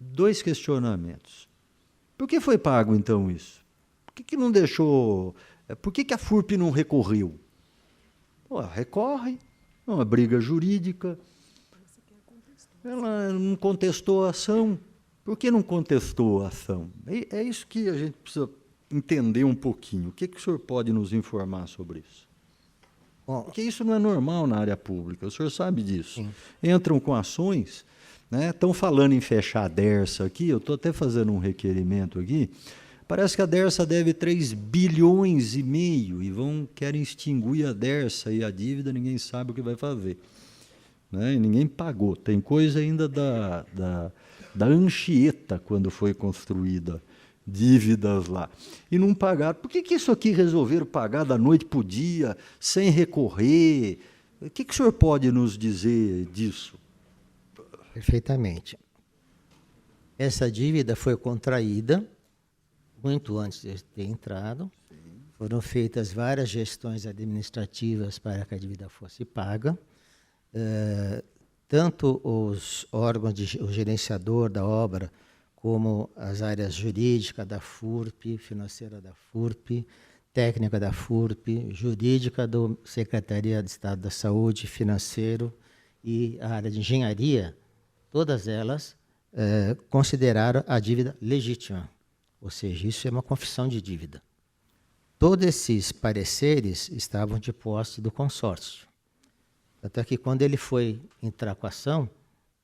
2 questionamentos. Por que foi pago, então, isso? Por que não deixou... Por que a FURP não recorreu? Recorre, é uma briga jurídica, Ela não contestou a ação. Por que não contestou a ação? É isso que a gente precisa entender um pouquinho. O que o senhor pode nos informar sobre isso? Bom, Porque isso não é normal na área pública, o senhor sabe disso. sim. Entram com ações, né? Estão falando em fechar a Dersa aqui, eu estou até fazendo um requerimento aqui. Parece que a Dersa deve 3,5 bilhões e querem extinguir a Dersa e a dívida, ninguém sabe o que vai fazer. Né? E ninguém pagou. Tem coisa ainda da Anchieta, quando foi construída, dívidas lá. E não pagaram. Por que isso aqui resolveram pagar da noite para o dia, sem recorrer? O que o senhor pode nos dizer disso? Perfeitamente. Essa dívida foi contraída muito antes de ter entrado. Foram feitas várias gestões administrativas para que a dívida fosse paga. Tanto os órgãos, o gerenciador da obra, como as áreas jurídica da FURP, financeira da FURP, técnica da FURP, jurídica do Secretaria de Estado da Saúde, financeiro e a área de engenharia, todas elas consideraram a dívida legítima. Ou seja, isso é uma confissão de dívida. Todos esses pareceres estavam de posse do consórcio. Até que quando ele foi entrar com a ação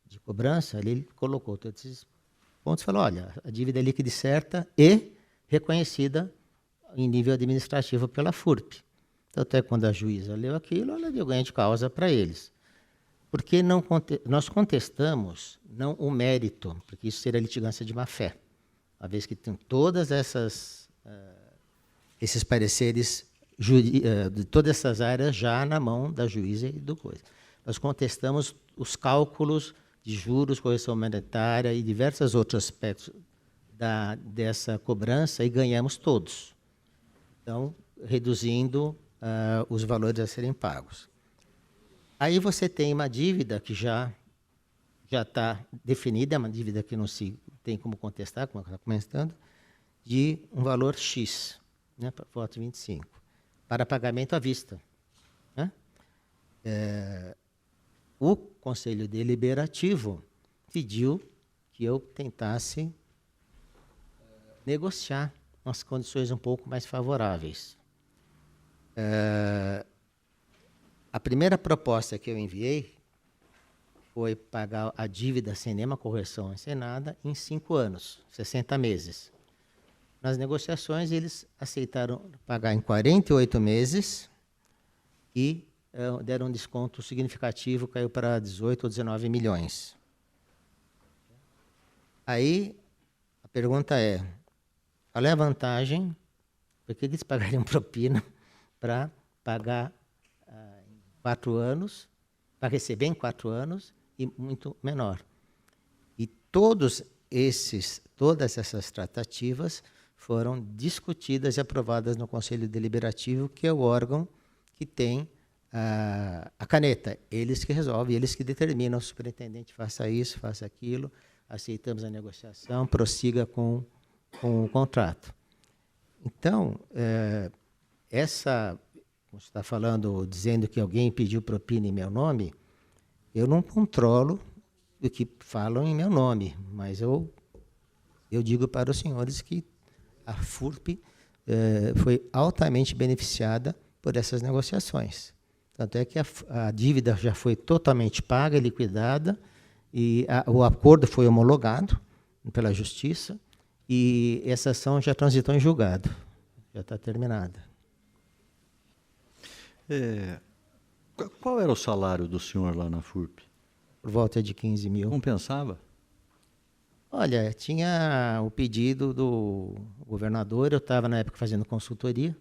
de cobrança, ele colocou todos esses pontos e falou, olha, a dívida é líquida e certa e reconhecida em nível administrativo pela FURP. Então, até quando a juíza leu aquilo, ela deu ganho de causa para eles. Porque nós contestamos não o mérito, porque isso seria litigância de má-fé, uma vez que tem todas esses pareceres de todas essas áreas já na mão da juíza e do coisa. Nós contestamos os cálculos de juros, correção monetária e diversos outros aspectos dessa cobrança e ganhamos todos. Então, reduzindo os valores a serem pagos. Aí você tem uma dívida que já está definida, é uma dívida que não se tem como contestar, como está comentando, de um valor X, né, para voto 25, para pagamento à vista. Né? O Conselho Deliberativo pediu que eu tentasse negociar umas condições um pouco mais favoráveis. A primeira proposta que eu enviei foi pagar a dívida sem nenhuma correção encenada em 5 anos, 60 meses. Nas negociações, eles aceitaram pagar em 48 meses e deram um desconto significativo, caiu para 18 ou 19 milhões. Aí, a pergunta é, qual é a vantagem? Por que eles pagariam propina para pagar em 4 anos, para receber em 4 anos e muito menor? E todas essas tratativas foram discutidas e aprovadas no Conselho Deliberativo, que é o órgão que tem a caneta. Eles que resolvem, eles que determinam, o superintendente faça isso, faça aquilo, aceitamos a negociação, prossiga com o contrato. Então, como você está falando, dizendo que alguém pediu propina em meu nome, eu não controlo o que falam em meu nome, mas eu digo para os senhores que a FURP foi altamente beneficiada por essas negociações. Tanto é que a dívida já foi totalmente paga, liquidada, e o acordo foi homologado pela Justiça, e essa ação já transitou em julgado, já está terminada. Qual era o salário do senhor lá na FURP? Por volta de 15 mil. Compensava? Olha, tinha o pedido do governador, eu estava na época fazendo consultoria,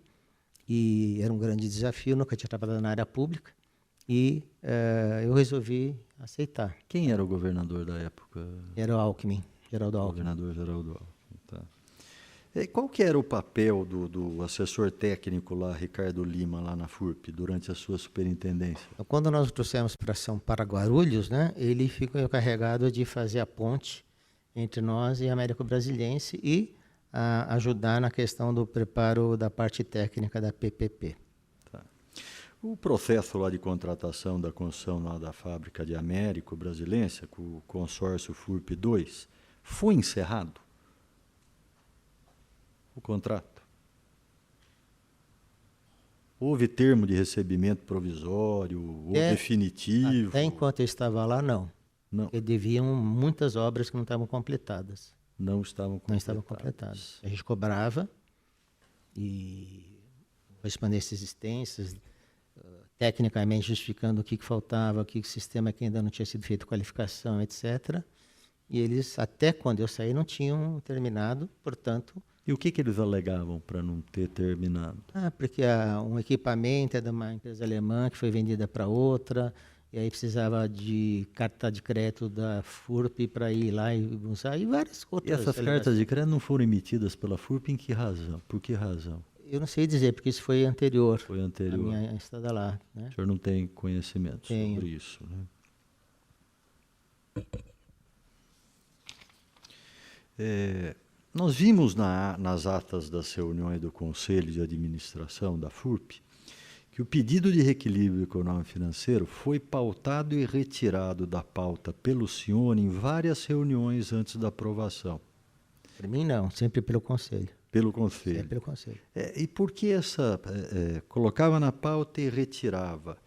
e era um grande desafio, nunca tinha trabalhado na área pública, e eu resolvi aceitar. Quem era o governador da época? Era o Alckmin, Geraldo Alckmin. Governador Geraldo Alckmin, tá. E qual que era o papel do assessor técnico lá, Ricardo Lima, lá na FURP, durante a sua superintendência? Quando nós o trouxemos para Guarulhos, né, ele ficou encarregado de fazer a ponte entre nós e a Américo Brasiliense e ajudar na questão do preparo da parte técnica da PPP. Tá. O processo lá de contratação da construção lá da fábrica de Américo Brasilense, com o consórcio FURP 2, foi encerrado? O contrato? Houve termo de recebimento provisório ou definitivo? Até enquanto eu estava lá, não. Não. Porque deviam muitas obras que não estavam completadas. Não estavam completadas. Não estavam completadas. A gente cobrava e correspondências existências, tecnicamente justificando o que faltava, o que o sistema que ainda não tinha sido feito qualificação, etc. E eles, até quando eu saí, não tinham terminado, portanto... E o que eles alegavam para não ter terminado? Porque um equipamento é de uma empresa alemã que foi vendida para outra, e aí precisava de carta de crédito da FURP para ir lá e usar, e várias E outras. essas cartas de crédito não foram emitidas pela FURP em que razão? Por que razão? Eu não sei dizer, porque isso foi anterior. Foi anterior. À minha estada lá. Né? O senhor não tem conhecimento Tenho. sobre isso, né? Nós vimos nas atas das reuniões do Conselho de Administração da FURP que o pedido de reequilíbrio econômico e financeiro foi pautado e retirado da pauta pelo senhor em várias reuniões antes da aprovação. Para mim, não. Sempre pelo Conselho. Pelo Conselho. Sempre pelo Conselho. E por que colocava na pauta e retirava?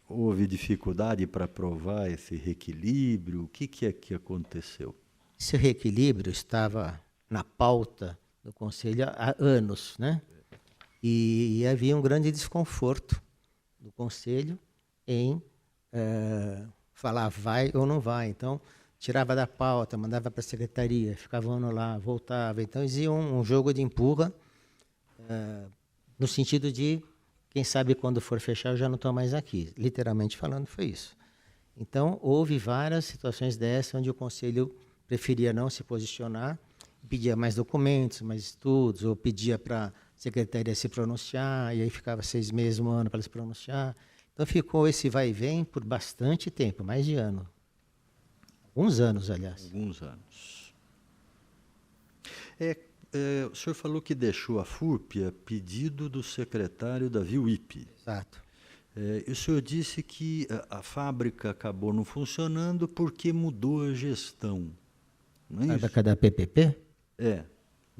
Houve dificuldade para aprovar esse reequilíbrio? O que é que aconteceu? Esse reequilíbrio estava na pauta do Conselho há anos, né? E havia um grande desconforto do Conselho em falar vai ou não vai. Então, tirava da pauta, mandava para a secretaria, ficava um ano lá, voltava. Então, existia um jogo de empurra, no sentido de, quem sabe quando for fechar eu já não estou mais aqui. Literalmente falando, foi isso. Então, houve várias situações dessas onde o Conselho preferia não se posicionar, pedia mais documentos, mais estudos, ou pedia para a secretaria se pronunciar, e aí ficava 6 meses, 1 ano para se pronunciar. Então, ficou esse vai e vem por bastante tempo, mais de ano. Alguns anos, aliás. Alguns anos. O senhor falou que deixou a FURP a pedido do secretário Davi Wippe. Exato. E o senhor disse que a fábrica acabou não funcionando porque mudou a gestão. Não é isso? Da PPP?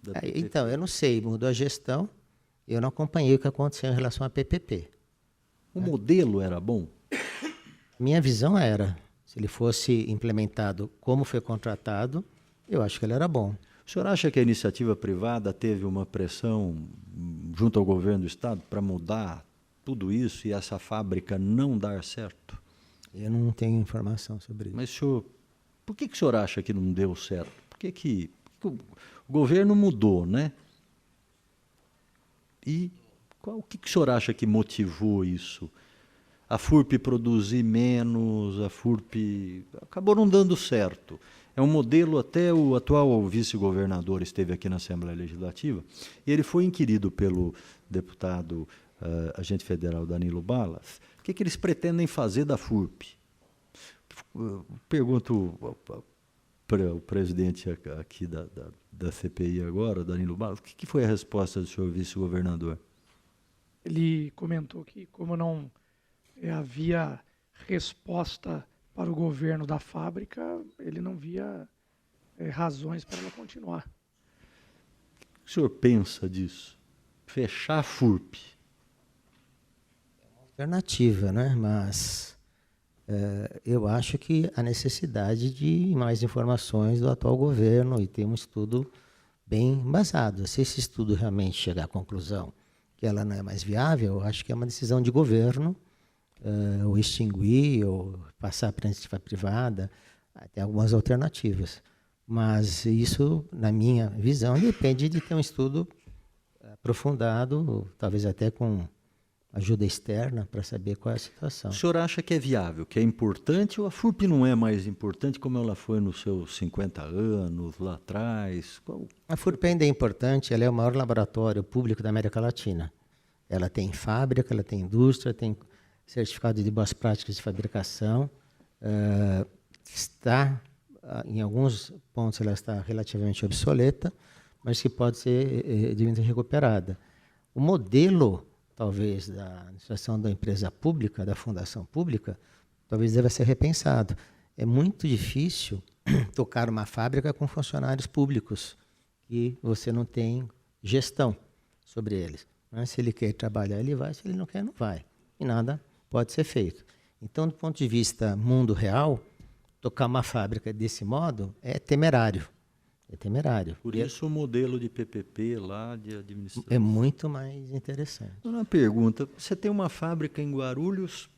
Da PPP. Então, eu não sei, mudou a gestão, eu não acompanhei o que aconteceu em relação à PPP. O modelo era bom? Minha visão era, se ele fosse implementado como foi contratado, eu acho que ele era bom. O senhor acha que a iniciativa privada teve uma pressão junto ao governo do Estado para mudar tudo isso e essa fábrica não dar certo? Eu não tenho informação sobre isso. Mas, senhor, por que o senhor acha que não deu certo? Por que o governo mudou, né? E o que o senhor acha que motivou isso? A FURP produzir menos, a FURP acabou não dando certo. É um modelo, até o atual vice-governador esteve aqui na Assembleia Legislativa, e ele foi inquirido pelo deputado agente federal Danilo Balas, o que eles pretendem fazer da FURP. Pergunto para o presidente aqui da CPI agora, Danilo Balas, o que foi a resposta do senhor vice-governador? Ele comentou que, como não havia resposta para o governo da fábrica, ele não via razões para ela continuar. O que o senhor pensa disso? Fechar a FURP? Alternativa, né? Mas eu acho que há necessidade de mais informações do atual governo e ter um estudo bem embasado. Se esse estudo realmente chegar à conclusão que ela não é mais viável, eu acho que é uma decisão de governo, ou extinguir, ou passar para a iniciativa privada. Tem algumas alternativas. Mas isso, na minha visão, depende de ter um estudo aprofundado, talvez até com ajuda externa, para saber qual é a situação. O senhor acha que é viável, que é importante, ou a FURP não é mais importante como ela foi nos seus 50 anos, lá atrás? A FURP ainda é importante, ela é o maior laboratório público da América Latina. Ela tem fábrica, ela tem indústria, tem certificado de boas práticas de fabricação, em alguns pontos ela está relativamente obsoleta, mas que pode ser devidamente recuperada. O modelo talvez, da administração da empresa pública, da fundação pública, talvez deva ser repensado. É muito difícil tocar uma fábrica com funcionários públicos e você não tem gestão sobre eles. Né? Se ele quer trabalhar, ele vai. Se ele não quer, não vai. E nada pode ser feito. Então, do ponto de vista mundo real, tocar uma fábrica desse modo é temerário. É temerário. Por isso o modelo de PPP lá de administração. É muito mais interessante. Uma pergunta, você tem uma fábrica em Guarulhos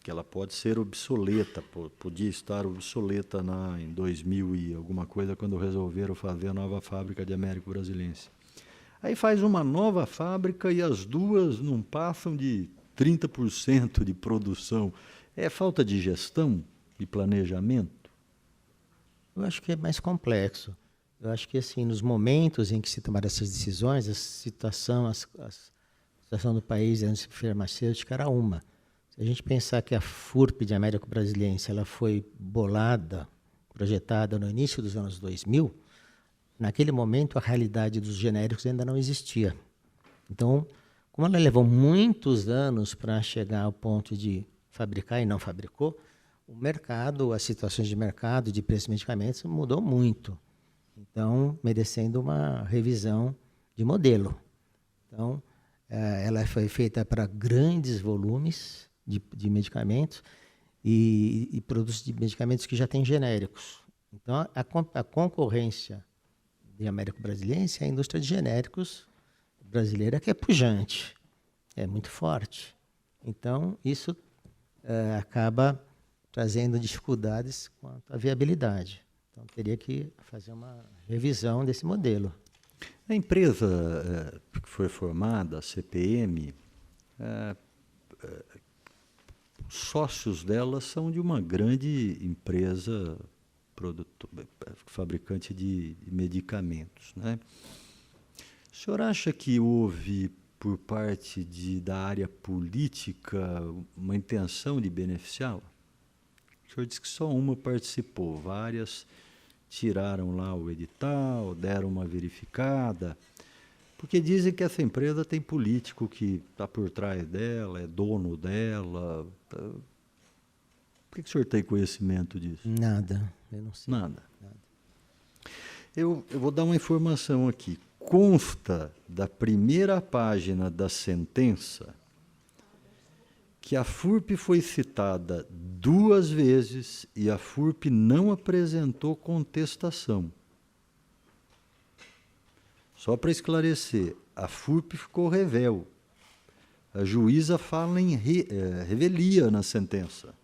que ela pode ser obsoleta, podia estar obsoleta em 2000 e alguma coisa, quando resolveram fazer a nova fábrica de Américo Brasilense. Aí faz uma nova fábrica e as duas não passam de 30% de produção. É falta de gestão e planejamento? Eu acho que é mais complexo. Eu acho que, assim, nos momentos em que se tomaram essas decisões, a situação do país, a indústria farmacêutica era uma. Se a gente pensar que a FURP de Américo Brasilense ela foi bolada, projetada no início dos anos 2000, naquele momento a realidade dos genéricos ainda não existia. Então, como ela levou muitos anos para chegar ao ponto de fabricar e não fabricou, o mercado, as situações de mercado, de preço de medicamentos mudou muito. Então, merecendo uma revisão de modelo. Então, ela foi feita para grandes volumes de medicamentos e produtos de medicamentos que já têm genéricos. Então, a concorrência de Américo Brasilense é a indústria de genéricos brasileira, que é pujante, é muito forte. Então, isso acaba trazendo dificuldades quanto à viabilidade. Então, teria que fazer uma revisão desse modelo. A empresa que foi formada, a CPM, os sócios dela são de uma grande empresa fabricante de medicamentos, né? O senhor acha que houve, por parte da área política, uma intenção de beneficiá-la? O senhor disse que só uma participou, várias tiraram lá o edital, deram uma verificada, porque dizem que essa empresa tem político que está por trás dela, é dono dela. Por que o senhor tem conhecimento disso? Nada, eu não sei. Nada. Eu vou dar uma informação aqui. Consta da primeira página da sentença que a FURP foi citada 2 vezes e a FURP não apresentou contestação. Só para esclarecer, a FURP ficou revel. A juíza fala em revelia na sentença.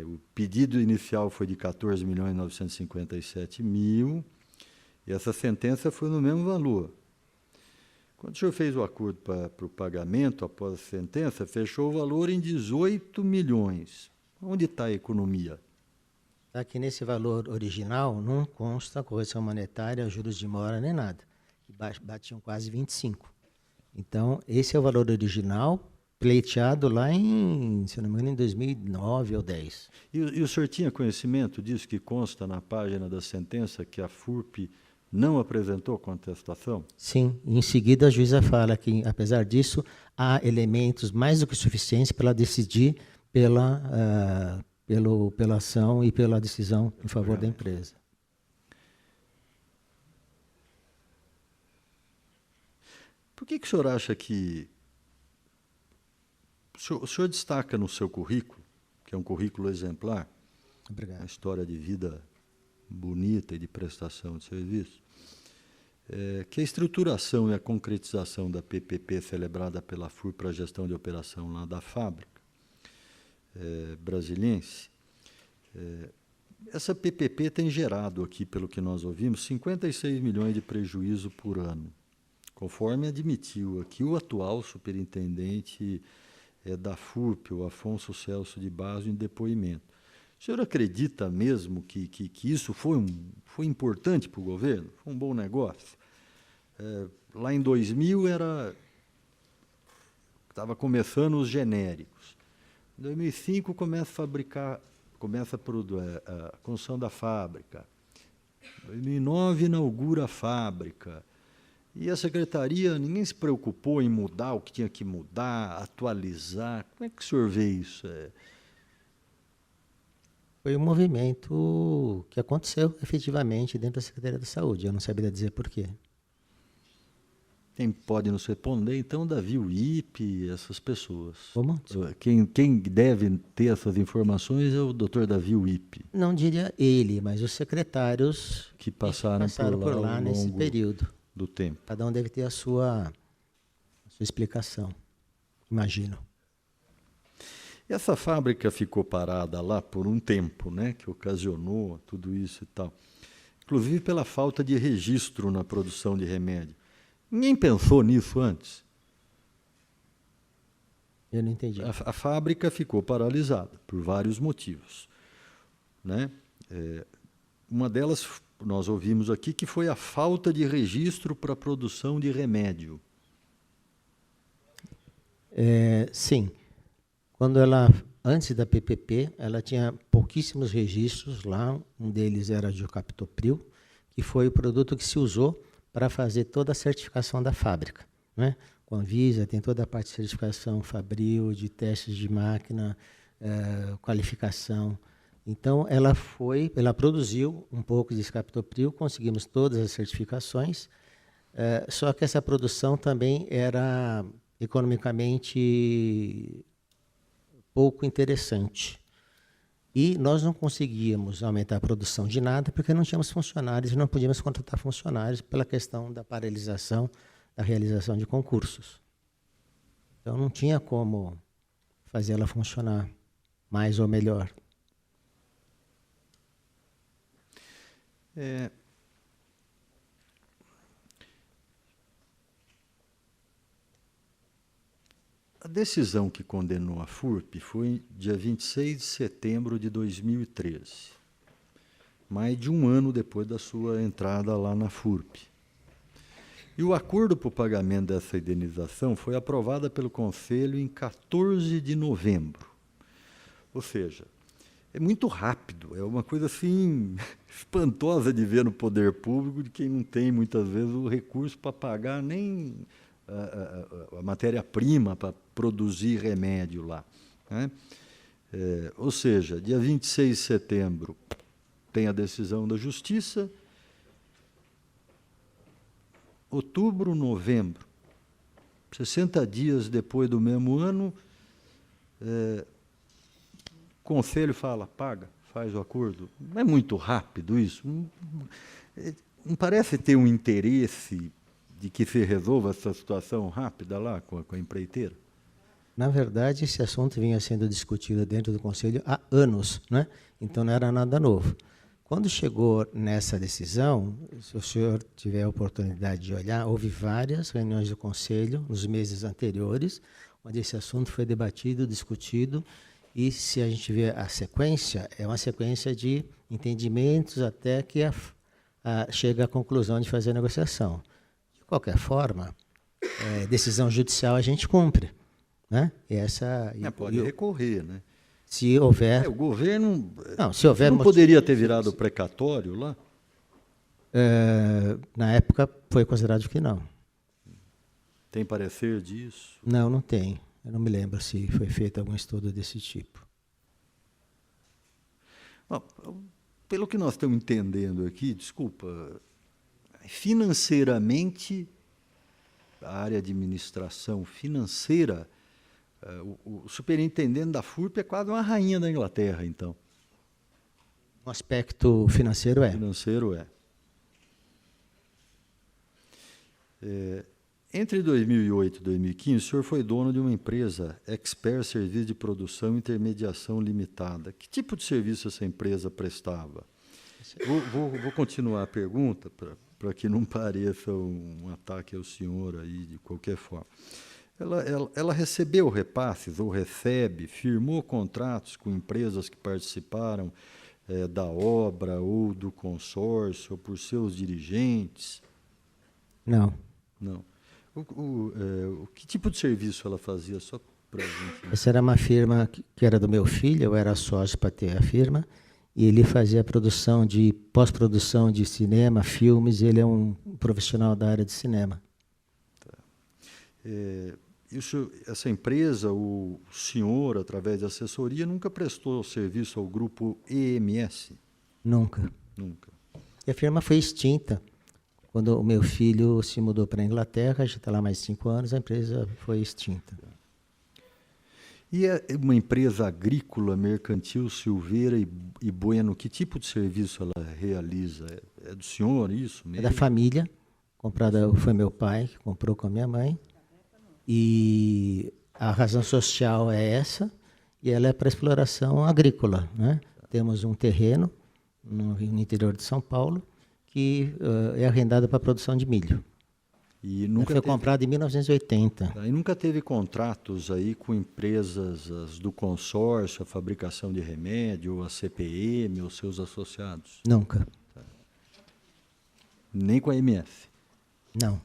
O pedido inicial foi de 14.957.000 e essa sentença foi no mesmo valor. Quando o senhor fez o acordo para o pagamento, após a sentença, fechou o valor em 18 milhões. Onde está a economia? Aqui nesse valor original não consta correção monetária, juros de mora, nem nada. Batiam quase 25. Então, esse é o valor original, pleiteado lá em, se não me engano, em 2009 ou 2010. E o senhor tinha conhecimento disso, que consta na página da sentença, que a FURP não apresentou contestação? Sim, em seguida a juíza fala que, apesar disso, há elementos mais do que suficientes para ela decidir pela ação e pela decisão em favor da empresa. Por que o senhor acha que... O senhor destaca no seu currículo, que é um currículo exemplar, Obrigado. uma história de vida bonita e de prestação de serviço, que a estruturação e a concretização da PPP celebrada pela FURP para a gestão de operação lá da fábrica brasilense, essa PPP tem gerado aqui, pelo que nós ouvimos, 56 milhões de prejuízo por ano, conforme admitiu aqui o atual superintendente da FURP, o Afonso Celso de Basso, em depoimento. O senhor acredita mesmo que isso foi importante para o governo? Foi um bom negócio? Lá em 2000 estava começando os genéricos. Em 2005 começa a construção da fábrica. Em 2009 inaugura a fábrica. E a secretaria, ninguém se preocupou em mudar o que tinha que mudar, atualizar. Como é que o senhor vê isso? Foi um movimento que aconteceu efetivamente dentro da Secretaria da Saúde. Eu não saberia dizer por quê. Quem pode nos responder, então, Davi Uip, essas pessoas. Como? Quem deve ter essas informações é o doutor Davi Uip, Não diria ele, mas os secretários que passaram por lá ao nesse longo período. do tempo. Cada um deve ter a sua explicação, imagino. E essa fábrica ficou parada lá por um tempo, né, que ocasionou tudo isso e tal. Inclusive pela falta de registro na produção de remédio. Ninguém pensou nisso antes. Eu não entendi. A fábrica ficou paralisada por vários motivos, né? Uma delas, nós ouvimos aqui, que foi a falta de registro para a produção de remédio. Sim. Antes da PPP, ela tinha pouquíssimos registros lá. Um deles era de captopril, que foi o produto que se usou para fazer toda a certificação da fábrica, né? Com a Anvisa, tem toda a parte de certificação fabril, de testes de máquina, qualificação. Então, ela produziu um pouco de captopril, conseguimos todas as certificações, só que essa produção também era economicamente pouco interessante. E nós não conseguíamos aumentar a produção de nada porque não tínhamos funcionários e não podíamos contratar funcionários pela questão da paralisação da realização de concursos. Então não tinha como fazer ela funcionar mais ou melhor. A decisão que condenou a FURP foi dia 26 de setembro de 2013, mais de um ano depois da sua entrada lá na FURP. E o acordo para o pagamento dessa indenização foi aprovado pelo Conselho em 14 de novembro. Ou seja, é muito rápido, é uma coisa assim espantosa de ver no poder público, de quem não tem muitas vezes o recurso para pagar nem a matéria-prima para produzir remédio lá, né? Ou seja, dia 26 de setembro tem a decisão da Justiça, outubro, novembro, 60 dias depois do mesmo ano, o Conselho fala, paga, faz o acordo. Não é muito rápido isso? Não parece ter um interesse de que se resolva essa situação rápida lá com a empreiteira? Na verdade, esse assunto vinha sendo discutido dentro do Conselho há anos, né? Então não era nada novo. Quando chegou nessa decisão, se o senhor tiver a oportunidade de olhar, houve várias reuniões do Conselho nos meses anteriores, onde esse assunto foi debatido, discutido, e se a gente vê a sequência, é uma sequência de entendimentos até que chega à conclusão de fazer a negociação. De qualquer forma, decisão judicial a gente cumpre, né? Pode recorrer, né? Se houver... O governo se houver não poderia ter virado precatório lá? Na época foi considerado que não. Tem parecer disso? Não tem. Eu não me lembro se foi feito algum estudo desse tipo. Pelo que nós estamos entendendo aqui, desculpa, financeiramente, a área de administração financeira, o superintendente da FURP é quase uma rainha da Inglaterra, então. No aspecto financeiro é. Financeiro é. Entre 2008 e 2015, o senhor foi dono de uma empresa, Expert Serviço de Produção e Intermediação Limitada. Que tipo de serviço essa empresa prestava? Vou continuar a pergunta para que não pareça um ataque ao senhor aí de qualquer forma. Ela recebeu repasses ou recebe, firmou contratos com empresas que participaram da obra ou do consórcio, ou por seus dirigentes? Não. Que tipo de serviço ela fazia, só para a gente? Essa era uma firma que era do meu filho, eu era sócio para ter a firma, e ele fazia produção de pós-produção de cinema, filmes, ele é um profissional da área de cinema. Essa empresa, o senhor, através de assessoria, nunca prestou serviço ao grupo EMS? Nunca. Nunca. E a firma foi extinta. Quando o meu filho se mudou para a Inglaterra, já está lá mais de 5 anos, a empresa foi extinta. E é uma empresa agrícola, mercantil, Silveira e Bueno, que tipo de serviço ela realiza? É do senhor isso mesmo? É da família, comprada foi meu pai, que comprou com a minha mãe. E a razão social é essa, e ela é para exploração agrícola, né? Temos um terreno no interior de São Paulo que é arrendado para a produção de milho. E Ela foi comprado em 1980. E nunca teve contratos aí com empresas do consórcio, a fabricação de remédio, a CPM, ou seus associados? Nunca. Nem com a MS? Não.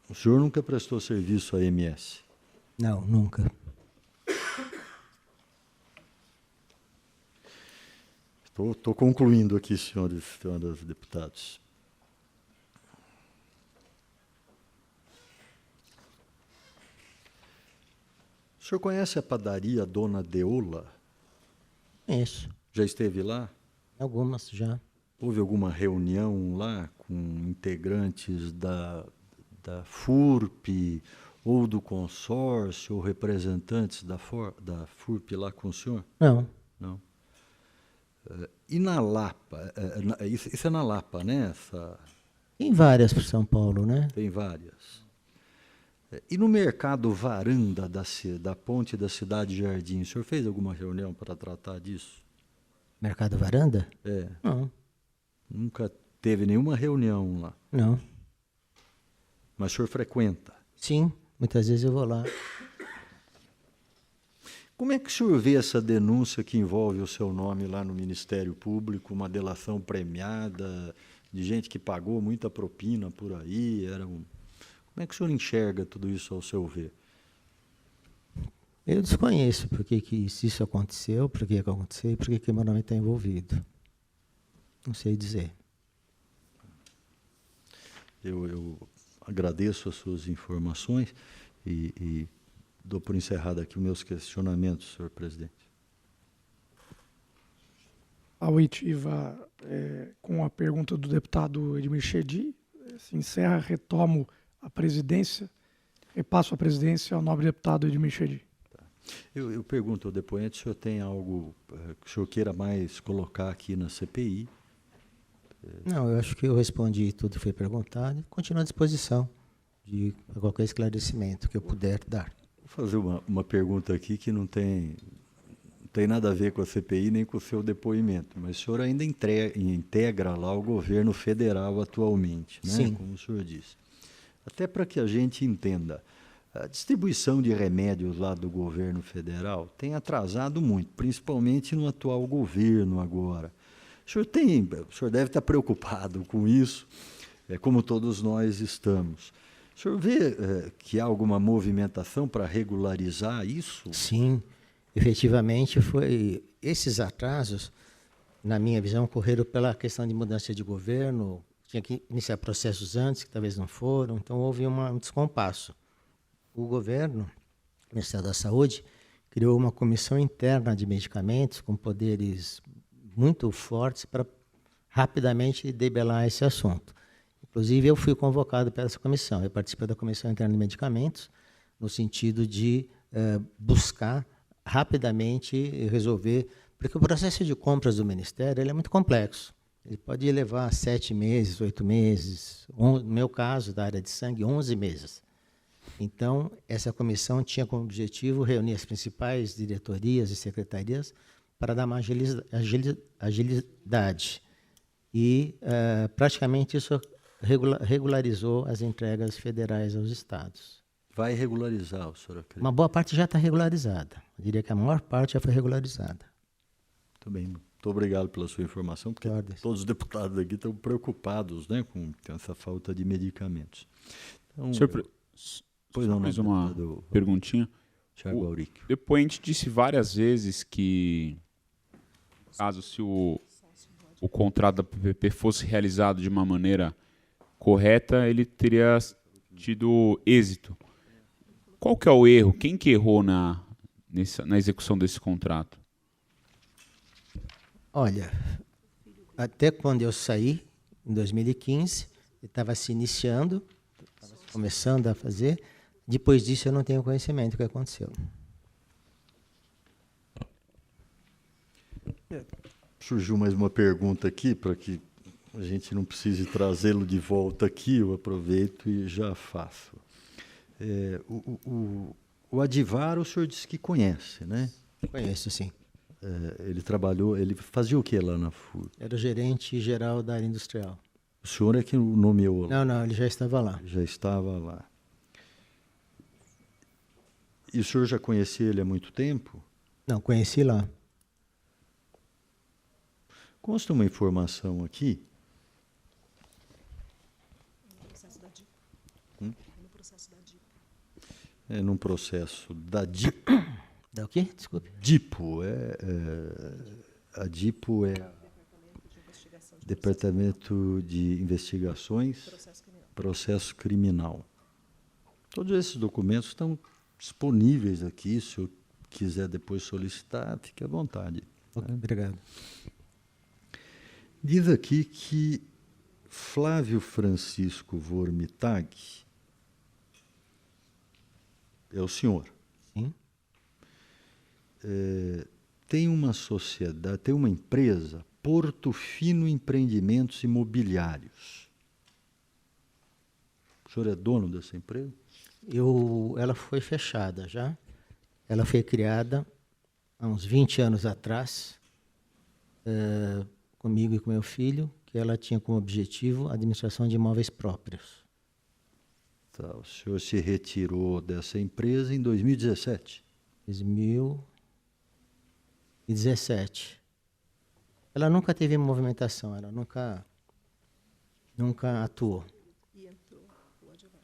O senhor nunca prestou serviço à MS? Não, nunca. Estou concluindo aqui, senhores e senhoras deputados. O senhor conhece a padaria Dona Deola? Conheço. Já esteve lá? Algumas já. Houve alguma reunião lá com integrantes da FURP ou do consórcio, ou representantes da FURP lá com o senhor? Não. Não. E na Lapa? Isso é na Lapa, né? Tem várias para São Paulo, né? Tem várias. E no mercado Varanda da ponte da Cidade Jardim, o senhor fez alguma reunião para tratar disso? Mercado Varanda? É. Não. Nunca teve nenhuma reunião lá? Não. Mas o senhor frequenta? Sim, muitas vezes eu vou lá. Como é que o senhor vê essa denúncia que envolve o seu nome lá no Ministério Público, uma delação premiada, de gente que pagou muita propina por aí? Como é que o senhor enxerga tudo isso ao seu ver? Eu desconheço por que isso aconteceu, por que aconteceu e por que meu nome está envolvido. Não sei dizer. Eu agradeço as suas informações e dou por encerrado aqui os meus questionamentos, senhor presidente. A oitiva, com a pergunta do deputado Edmir Chedi, se encerra, retomo a presidência, repasso a presidência ao nobre deputado Edmir Chedi. Tá. Eu pergunto ao depoente se o senhor tem algo que o senhor queira mais colocar aqui na CPI. Não, eu acho que eu respondi tudo que foi perguntado e continuo à disposição de qualquer esclarecimento que eu puder dar. Vou fazer uma pergunta aqui que não tem nada a ver com a CPI nem com o seu depoimento, mas o senhor ainda integra lá o governo federal atualmente, né? Sim. Como o senhor disse. Até para que a gente entenda, a distribuição de remédios lá do governo federal tem atrasado muito, principalmente no atual governo agora. O senhor deve estar preocupado com isso, como todos nós estamos. O senhor vê que há alguma movimentação para regularizar isso? Sim, efetivamente esses atrasos, na minha visão, ocorreram pela questão de mudança de governo, tinha que iniciar processos antes, que talvez não foram, então houve um descompasso. O governo, o Ministério da Saúde, criou uma comissão interna de medicamentos com poderes muito fortes para rapidamente debelar esse assunto. Inclusive, eu fui convocado para essa comissão. Eu participei da Comissão Interna de Medicamentos, no sentido de buscar rapidamente resolver, porque o processo de compras do Ministério ele é muito complexo. Ele pode levar 7 meses, 8 meses, no meu caso, da área de sangue, 11 meses. Então, essa comissão tinha como objetivo reunir as principais diretorias e secretarias para dar uma agilidade. E, praticamente, isso regularizou as entregas federais aos estados. Vai regularizar, o senhor acredita? Uma boa parte já está regularizada. Eu diria que a maior parte já foi regularizada. Muito bem. Muito obrigado pela sua informação, porque todos os deputados aqui estão preocupados, né, com essa falta de medicamentos. Então, pois não, mais uma perguntinha. Thiago Auric. O depoente disse várias vezes que Caso se o contrato da PPP fosse realizado de uma maneira correta, ele teria tido êxito. Qual que é o erro? Quem que errou na execução desse contrato? Olha, até quando eu saí, em 2015, estava se iniciando, estava começando a fazer. Depois disso, eu não tenho conhecimento do que aconteceu. Surgiu mais uma pergunta aqui, para que a gente não precise trazê-lo de volta aqui, eu aproveito e já faço. O Advar, o senhor disse que conhece, né? Conheço, sim. Ele trabalhou, ele fazia o que lá na FURP? Era o gerente geral da área industrial. O senhor é que o nomeou lá? Não, ele já estava lá. Já estava lá. E o senhor já conhecia ele há muito tempo? Não, conheci lá. Consta uma informação aqui. É num processo da DIPO. Da o quê? Desculpe. DIPO. A DIPO é Departamento de Investigações, Processo Criminal. Todos esses documentos estão disponíveis aqui. Se eu quiser depois solicitar, fique à vontade. Okay, obrigado. Diz aqui que Flávio Francisco Vormitag é o senhor. Sim. Tem uma sociedade, tem uma empresa, Porto Fino Empreendimentos Imobiliários. O senhor é dono dessa empresa? Ela foi fechada já. Ela foi criada há uns 20 anos atrás, comigo e com meu filho, que ela tinha como objetivo a administração de imóveis próprios. Tá, o senhor se retirou dessa empresa em 2017? 2017. Ela nunca teve movimentação, ela nunca atuou. E entrou o Advar.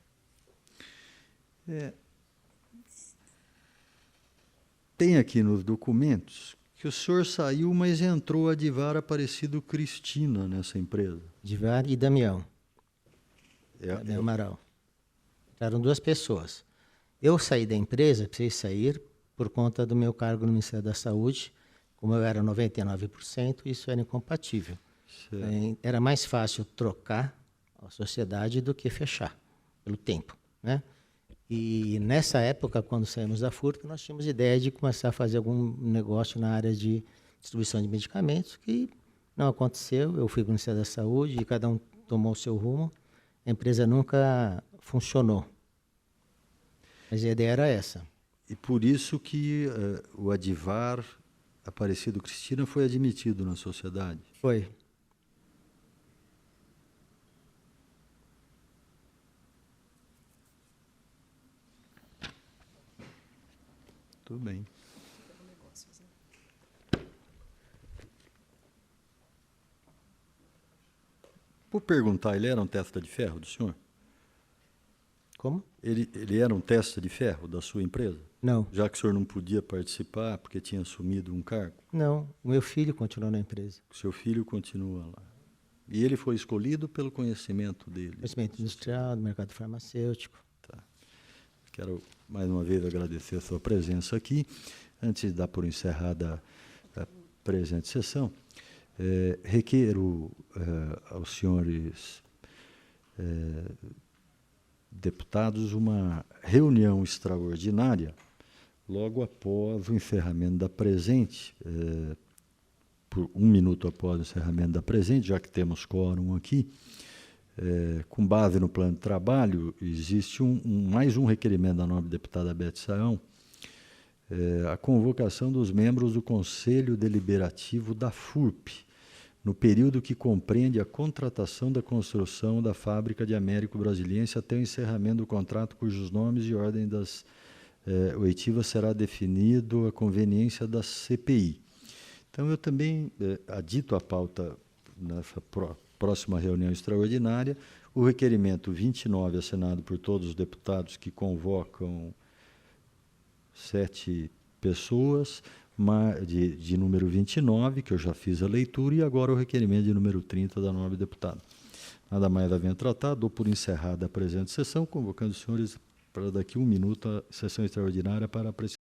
Tem aqui nos documentos que o senhor saiu, mas entrou Advar Aparecido Cristina nessa empresa. Advar e Damião. Damião Amaral. Eram duas pessoas. Eu saí da empresa, precisei sair por conta do meu cargo no Ministério da Saúde. Como eu era 99%, isso era incompatível. Era mais fácil trocar a sociedade do que fechar, pelo tempo, né? E nessa época, quando saímos da FURP, nós tínhamos ideia de começar a fazer algum negócio na área de distribuição de medicamentos, que não aconteceu. Eu fui para o Ministério da Saúde e cada um tomou o seu rumo. A empresa nunca funcionou. Mas a ideia era essa. E por isso que o Advar Aparecido Cristina foi admitido na sociedade? Foi. Tudo bem. Por perguntar, ele era um testa de ferro do senhor? Como? Ele era um testa de ferro da sua empresa? Não. Já que o senhor não podia participar porque tinha assumido um cargo? Não. O meu filho continuou na empresa. O seu filho continua lá. E ele foi escolhido pelo conhecimento dele? Conhecimento industrial, do mercado farmacêutico. Tá. Quero, mais uma vez, agradecer a sua presença aqui. Antes de dar por encerrada a presente sessão, requeiro aos senhores deputados uma reunião extraordinária logo após o encerramento da presente, por 1 minuto após o encerramento da presente, já que temos quórum aqui. Com base no plano de trabalho, existe mais um requerimento da nobre deputada Beth Saão, a convocação dos membros do Conselho Deliberativo da FURP, no período que compreende a contratação da construção da fábrica de Américo Brasiliense até o encerramento do contrato, cujos nomes e ordem das oitivas será definido a conveniência da CPI. Então, eu também adito à pauta nessa próxima reunião extraordinária o requerimento 29, assinado por todos os deputados que convocam 7 pessoas, de número 29, que eu já fiz a leitura, e agora o requerimento de número 30 da nobre deputada. Nada mais havendo tratado, dou por encerrada a presente sessão, convocando os senhores para daqui a 1 minuto a sessão extraordinária para apreciação.